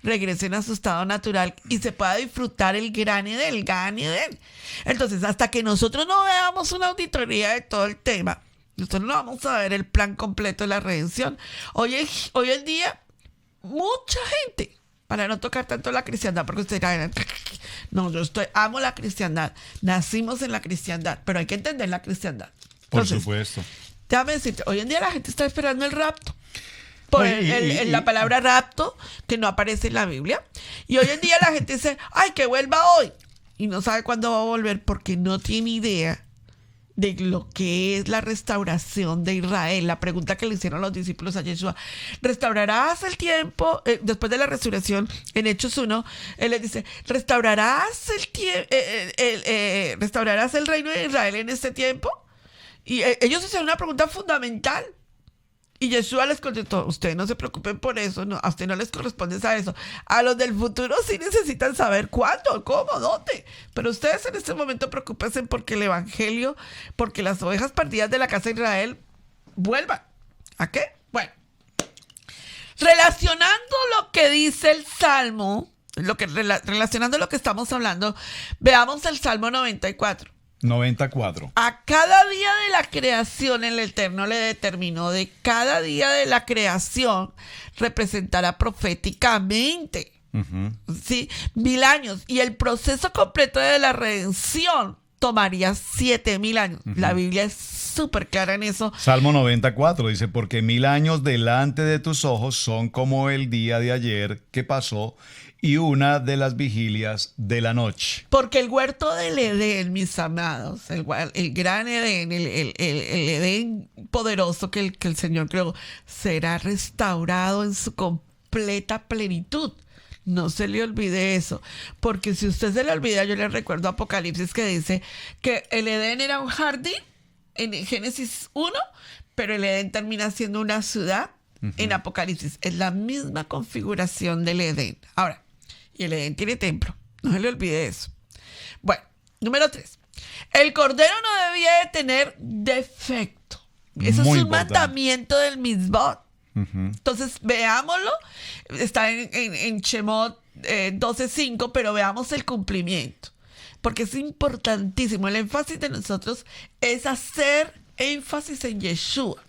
regresen a su estado natural y se pueda disfrutar el Gan Eden. Entonces, hasta que nosotros no veamos una auditoría de todo el tema, nosotros no vamos a ver el plan completo de la redención. Hoy en día, mucha gente, para no tocar tanto la cristiandad, porque ustedes dirán, no, amo la cristiandad, nacimos en la cristiandad, pero hay que entender la cristiandad. Por Entonces, supuesto. déjame decirte, hoy en día la gente está esperando el rapto. Por Oye, la palabra rapto, que no aparece en la Biblia. Y hoy en día la gente dice, ay, que vuelva hoy. Y no sabe cuándo va a volver porque no tiene idea de lo que es la restauración de Israel. La pregunta que le hicieron los discípulos a Yeshua: ¿restaurarás el tiempo? Después de la resurrección, en Hechos 1, él les dice: ¿restaurarás ¿restaurarás el reino de Israel en este tiempo? Y ellos hicieron una pregunta fundamental. Y Yeshua les contestó: ustedes no se preocupen por eso, no, a ustedes no les corresponde saber eso. A los del futuro sí necesitan saber cuándo, cómo, dónde. Pero ustedes en este momento preocúpense porque el evangelio, porque las ovejas perdidas de la casa de Israel vuelvan. ¿A qué? Bueno, relacionando lo que dice el Salmo, relacionando lo que estamos hablando, veamos el Salmo 94. 94. A cada día de la creación el Eterno le determinó de cada día de la creación representará proféticamente, ¿sí? 1000 años. Y el proceso completo de la redención tomaría 7000 años. La Biblia es súper clara en eso. Salmo 94 dice: porque 1000 años delante de tus ojos son como el día de ayer que pasó y una de las vigilias de la noche. Porque el huerto del Edén, mis amados, el gran Edén, el Edén poderoso que el Señor creó, será restaurado en su completa plenitud. No se le olvide eso, porque si usted se le olvida, yo le recuerdo Apocalipsis, que dice que el Edén era un jardín en Génesis 1, pero el Edén termina siendo una ciudad en Apocalipsis. Es la misma configuración del Edén. Ahora, y el Edén tiene templo, no se le olvide eso. Bueno, número 3. El cordero no debía de tener defecto. Eso Muy es un importante. mandamiento del Mitzvot. Entonces, veámoslo. Está en Shemot 12:5, pero veamos el cumplimiento. Porque es importantísimo. El énfasis de nosotros es hacer énfasis en Yeshua.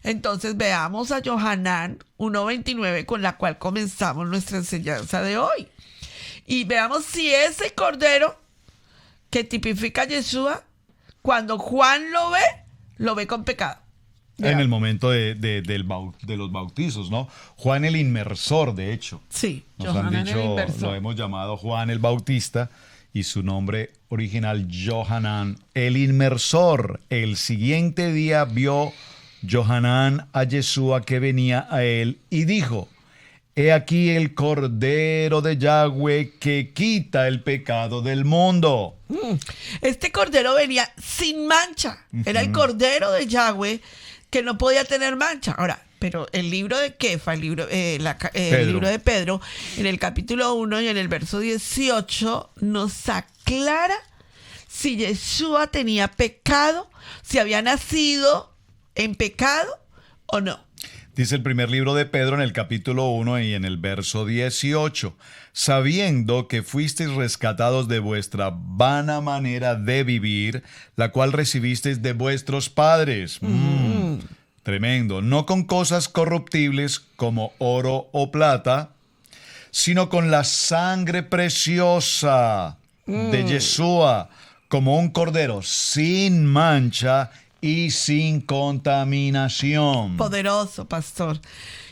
Entonces, veamos a Yohanan 1:29, con la cual comenzamos nuestra enseñanza de hoy. Y veamos si ese cordero que tipifica a Yeshua, cuando Juan lo ve con pecado. En el momento de los bautizos, ¿no? Juan el Inmersor, de hecho. Sí, Nos Yohanan han dicho, el Inmersor. lo hemos llamado Juan el Bautista, y su nombre original, Yohanan el Inmersor. El siguiente día vio Yohanan a Yeshua que venía a él y dijo: he aquí el Cordero de Yahweh que quita el pecado del mundo. Este cordero venía sin mancha. Era el cordero de Yahweh que no podía tener mancha. Ahora, pero el libro de Kefa, el libro de Pedro, en el capítulo 1 y en el verso 18, nos aclara si Yeshua tenía pecado, si había nacido en pecado o no. Dice el primer libro de Pedro en el capítulo 1 y en el verso 18: sabiendo que fuisteis rescatados de vuestra vana manera de vivir, la cual recibisteis de vuestros padres. Tremendo. No con cosas corruptibles como oro o plata, sino con la sangre preciosa de Yeshua, como un cordero sin mancha y sin contaminación. Poderoso, pastor.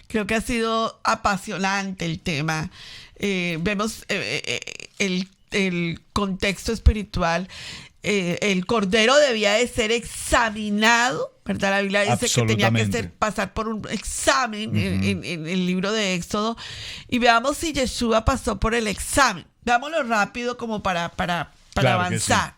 Creo que ha sido apasionante el tema. Vemos el contexto espiritual. El cordero debía de ser examinado, ¿verdad? La Biblia dice que tenía que pasar por un examen en el libro de Éxodo. Y veamos si Yeshua pasó por el examen. Veámoslo rápido como para Claro avanzar.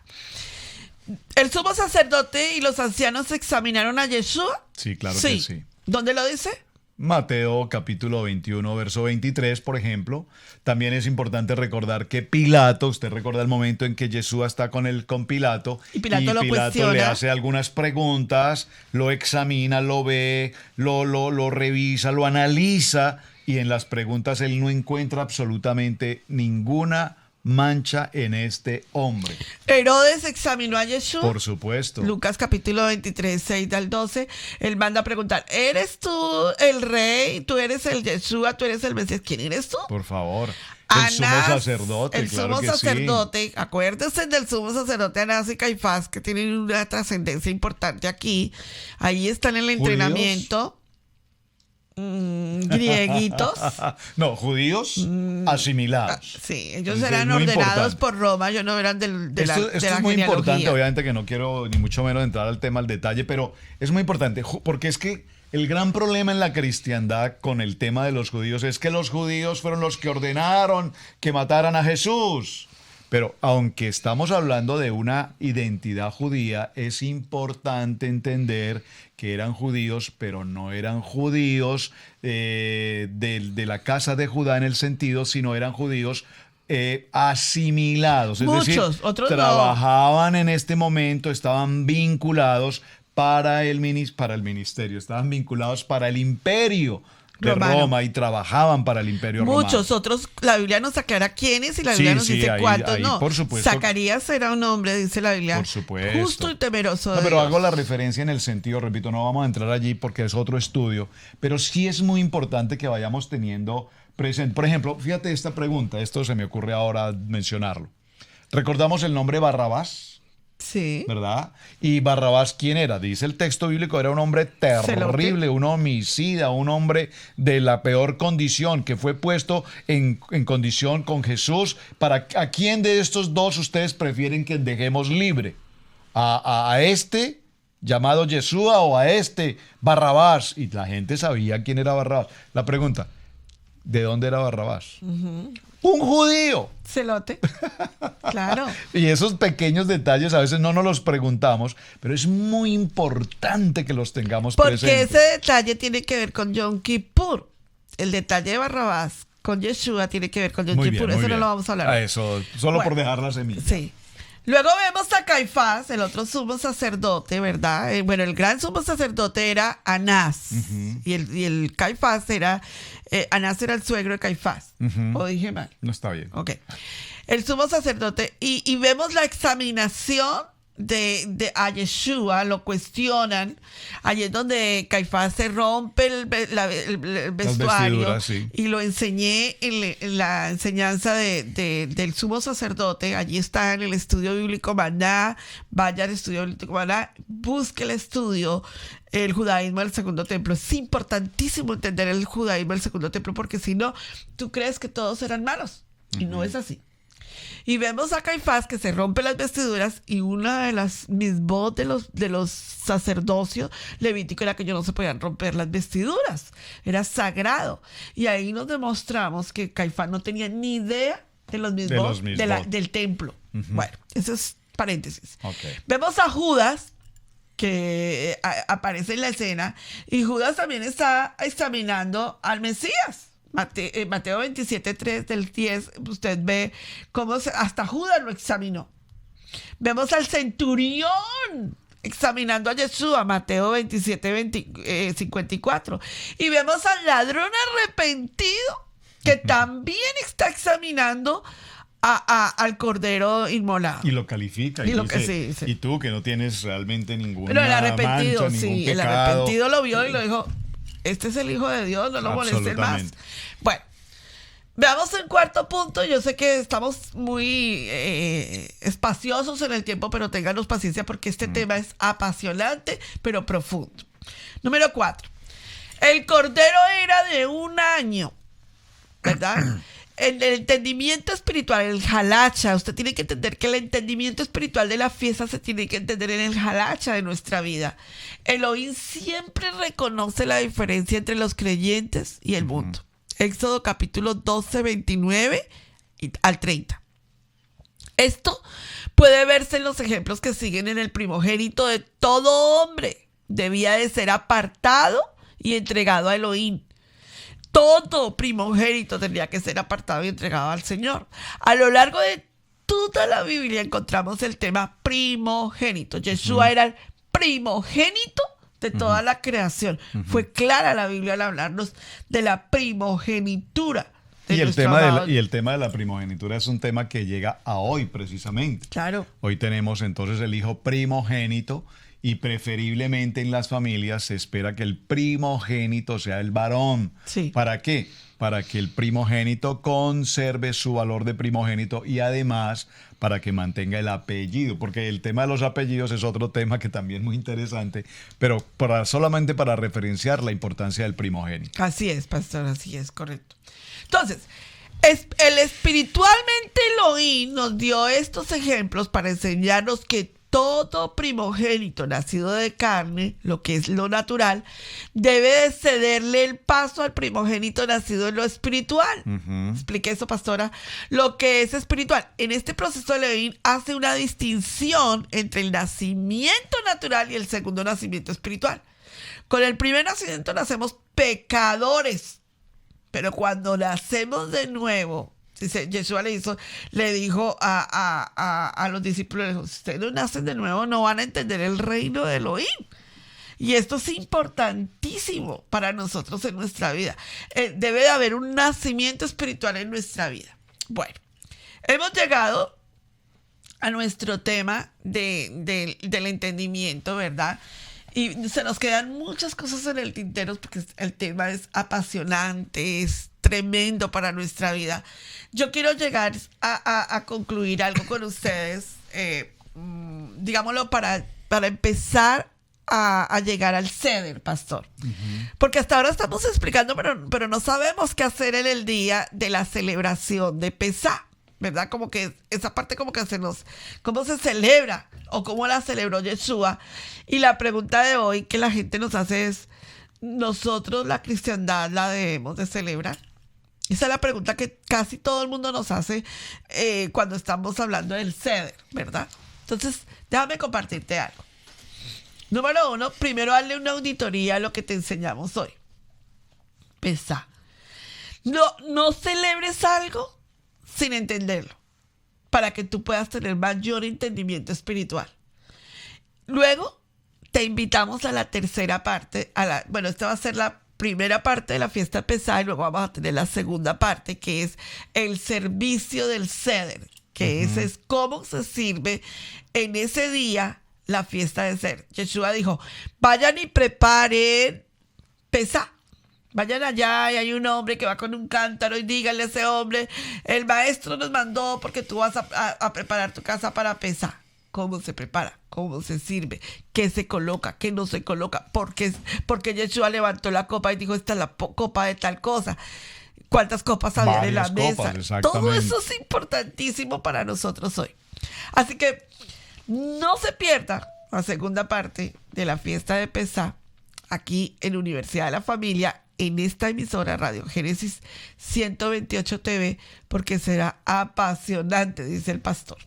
¿El sumo sacerdote y los ancianos examinaron a Yeshua? Sí, claro que sí. ¿Dónde lo dice? Mateo capítulo 21, verso 23, por ejemplo. También es importante recordar que Pilato, usted recuerda el momento en que Yeshua está con Pilato, y Pilato lo cuestiona. Le hace algunas preguntas, lo examina, lo ve, lo revisa, lo analiza, y en las preguntas él no encuentra absolutamente ninguna mancha en este hombre. Herodes examinó a Yeshua. Por supuesto. Lucas capítulo 23, 6 al 12. Él manda a preguntar: ¿eres tú el rey? ¿Tú eres el Yeshua? ¿Tú eres el Mesías? ¿Quién eres tú? Por favor. El sumo sacerdote, el claro sumo que sí. sacerdote, acuérdense del sumo sazote Anás y Caifás, que tienen una trascendencia importante aquí. Ahí están en el entrenamiento. Grieguitos. No, judíos asimilados. Sí, ellos Es eran muy ordenados importante. por Roma, ellos no eran de la Esto de la es muy importante, genealogía. obviamente que no quiero ni mucho menos entrar al tema al detalle, pero es muy importante porque es que el gran problema en la cristiandad con el tema de los judíos es que los judíos fueron los que ordenaron que mataran a Jesús. Pero aunque estamos hablando de una identidad judía, es importante entender que eran judíos, pero no eran judíos de la casa de Judá en el sentido, sino eran judíos asimilados. Es decir, Muchos, otros no. trabajaban en este momento, estaban vinculados para el ministerio, estaban vinculados para el imperio de Romano. Roma y trabajaban para el imperio romano. Muchos otros, la Biblia nos aclara quiénes y la Biblia nos dice ahí, cuántos ahí, no. por supuesto. Zacarías era un hombre, dice la Biblia, Por supuesto. justo y temeroso No, de pero Dios. hago la referencia en el sentido, repito, no vamos a entrar allí porque es otro estudio, pero sí es muy importante que vayamos teniendo presente. Por ejemplo, fíjate esta pregunta, esto se me ocurre ahora mencionarlo. ¿Recordamos el nombre Barrabás? Sí. ¿Verdad? ¿Y Barrabás quién era? Dice el texto bíblico, era un hombre terrible, un homicida, un hombre de la peor condición, que fue puesto en condición con Jesús. ¿A quién de estos dos ustedes prefieren que dejemos libre? ¿A este llamado Yeshua o a este Barrabás? Y la gente sabía quién era Barrabás. La pregunta, ¿de dónde era Barrabás? Un judío. Celote. Claro. Y esos pequeños detalles a veces no nos los preguntamos, pero es muy importante que los tengamos Porque presentes. ese detalle tiene que ver con Yom Kippur. El detalle de Barrabás con Yeshua tiene que ver con Yom Muy Kippur. bien, muy Eso no bien. lo vamos a hablar. A eso, solo por Bueno, dejar la semilla. Sí. Luego vemos a Caifás, el otro sumo sacerdote, ¿verdad? Bueno, el gran sumo sacerdote era Anás. Y el Caifás era... Anás era el suegro de Caifás. ¿O dije mal? No está bien. Ok. El sumo sacerdote. Y vemos la examinación a Yeshua, lo cuestionan. Allí es donde Caifás se rompe el vestuario. Sí. Y lo enseñé en la enseñanza del sumo sacerdote. Allí está en el estudio bíblico Maná. Vaya al estudio bíblico Maná. Busque el estudio. El judaísmo del segundo templo. Es importantísimo entender el judaísmo del segundo templo, porque si no, tú crees que todos eran malos. Y no es así. Y vemos a Caifás que se rompe las vestiduras, y una de las misbot de los sacerdocios levíticos era que no se podían romper las vestiduras. Era sagrado. Y ahí nos demostramos que Caifás no tenía ni idea de los misbot, del templo. Bueno, eso es paréntesis. Okay. Vemos a Judas, que aparece en la escena, y Judas también está examinando al Mesías. Mateo 27:3 del 10, usted ve cómo hasta Judas lo examinó. Vemos al centurión examinando a Yeshua, Mateo 57:54. Y vemos al ladrón arrepentido que también está examinando al cordero inmolado. Y lo califica. Y Y, lo dice, sí. y tú que no tienes realmente ninguna Pero el arrepentido, mancha, ningún el pecado. arrepentido lo vio y lo dijo: este es el Hijo de Dios, no lo molesten más. Absolutamente. Bueno, veamos el cuarto punto. Yo sé que estamos muy espaciosos en el tiempo, pero ténganos paciencia porque este tema es apasionante, pero profundo. Número 4. El cordero era de 1 año, ¿verdad? En el entendimiento espiritual, el halacha, usted tiene que entender que el entendimiento espiritual de la fiesta se tiene que entender en el halacha de nuestra vida. Elohim siempre reconoce la diferencia entre los creyentes y el mundo. Éxodo capítulo 12, 29 al 30. Esto puede verse en los ejemplos que siguen en el primogénito de todo hombre. Debía de ser apartado y entregado a Elohim. Todo primogénito tendría que ser apartado y entregado al Señor. A lo largo de toda la Biblia encontramos el tema primogénito. Yeshua era el primogénito de toda la creación. Fue clara la Biblia al hablarnos de la primogenitura. Y el tema de la primogenitura es un tema que llega a hoy precisamente. Claro. Hoy tenemos entonces el hijo primogénito, y preferiblemente en las familias se espera que el primogénito sea el varón. Sí. ¿Para qué? para que el primogénito conserve su valor de primogénito y además para que mantenga el apellido, porque el tema de los apellidos es otro tema que también es muy interesante, pero solamente para referenciar la importancia del primogénito. Así es, pastor, así es, correcto. Entonces, el espiritualmente Elohim nos dio estos ejemplos para enseñarnos que todo primogénito nacido de carne, lo que es lo natural, debe de cederle el paso al primogénito nacido en lo espiritual. Expliqué eso, pastora. Lo que es espiritual. En este proceso de Elohim hace una distinción entre el nacimiento natural y el segundo nacimiento espiritual. Con el primer nacimiento nacemos pecadores, pero cuando nacemos de nuevo, Yeshua le dijo a los discípulos, si ustedes no nacen de nuevo no van a entender el reino de Elohim. Y esto es importantísimo para nosotros en nuestra vida. Debe de haber un nacimiento espiritual en nuestra vida. Bueno, hemos llegado a nuestro tema del entendimiento, ¿verdad? Y se nos quedan muchas cosas en el tintero porque el tema es apasionante, es tremendo para nuestra vida. Yo quiero llegar a concluir algo con ustedes, digámoslo, para empezar a llegar al ceder, pastor. Porque hasta ahora estamos explicando, pero no sabemos qué hacer en el día de la celebración de Pesá, ¿verdad? Como que esa parte como que ¿cómo se celebra? O cómo la celebró Yeshua. Y la pregunta de hoy que la gente nos hace es, ¿nosotros la cristiandad la debemos de celebrar? Esa es la pregunta que casi todo el mundo nos hace cuando estamos hablando del ceder, ¿verdad? Entonces, déjame compartirte algo. Número 1, primero hazle una auditoría a lo que te enseñamos hoy. Pesá. No celebres algo sin entenderlo, para que tú puedas tener mayor entendimiento espiritual. Luego, te invitamos a la tercera parte. Esta va a ser la primera parte de la fiesta de Pesá y luego vamos a tener la segunda parte, que es el servicio del ceder, que ese es cómo se sirve en ese día la fiesta de ceder. Yeshua dijo, vayan y preparen Pesá. Vayan allá y hay un hombre que va con un cántaro y díganle a ese hombre, el maestro nos mandó porque tú vas a preparar tu casa para Pesá. ¿Cómo se prepara? ¿Cómo se sirve? ¿Qué se coloca? ¿Qué no se coloca? Porque Yeshua levantó la copa y dijo, esta es la copa de tal cosa. ¿Cuántas copas había en la mesa? Todo eso es importantísimo para nosotros hoy. Así que no se pierda la segunda parte de la fiesta de Pesá aquí en Universidad de la Familia, en esta emisora Radio Génesis 128 TV, porque será apasionante, dice el pastor.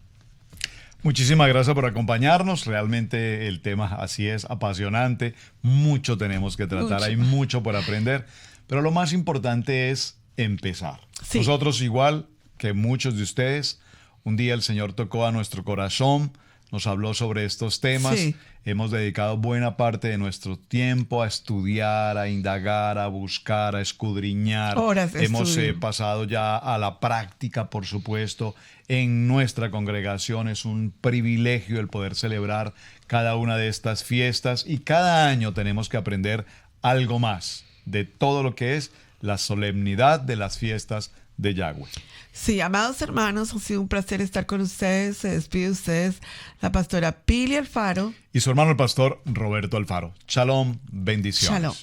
Muchísimas gracias por acompañarnos. Realmente el tema así es, apasionante. Mucho tenemos que tratar, hay mucho por aprender. Pero lo más importante es empezar. Sí. Nosotros, igual que muchos de ustedes, un día el Señor tocó a nuestro corazón, nos habló sobre estos temas. Sí. Hemos dedicado buena parte de nuestro tiempo a estudiar, a indagar, a buscar, a escudriñar. Hemos pasado ya a la práctica, por supuesto. En nuestra congregación es un privilegio el poder celebrar cada una de estas fiestas y cada año tenemos que aprender algo más de todo lo que es la solemnidad de las fiestas de Yahweh. Sí, amados hermanos, ha sido un placer estar con ustedes. Se despide de ustedes la pastora Pili Alfaro y su hermano el pastor Roberto Alfaro. Shalom, bendiciones. Shalom.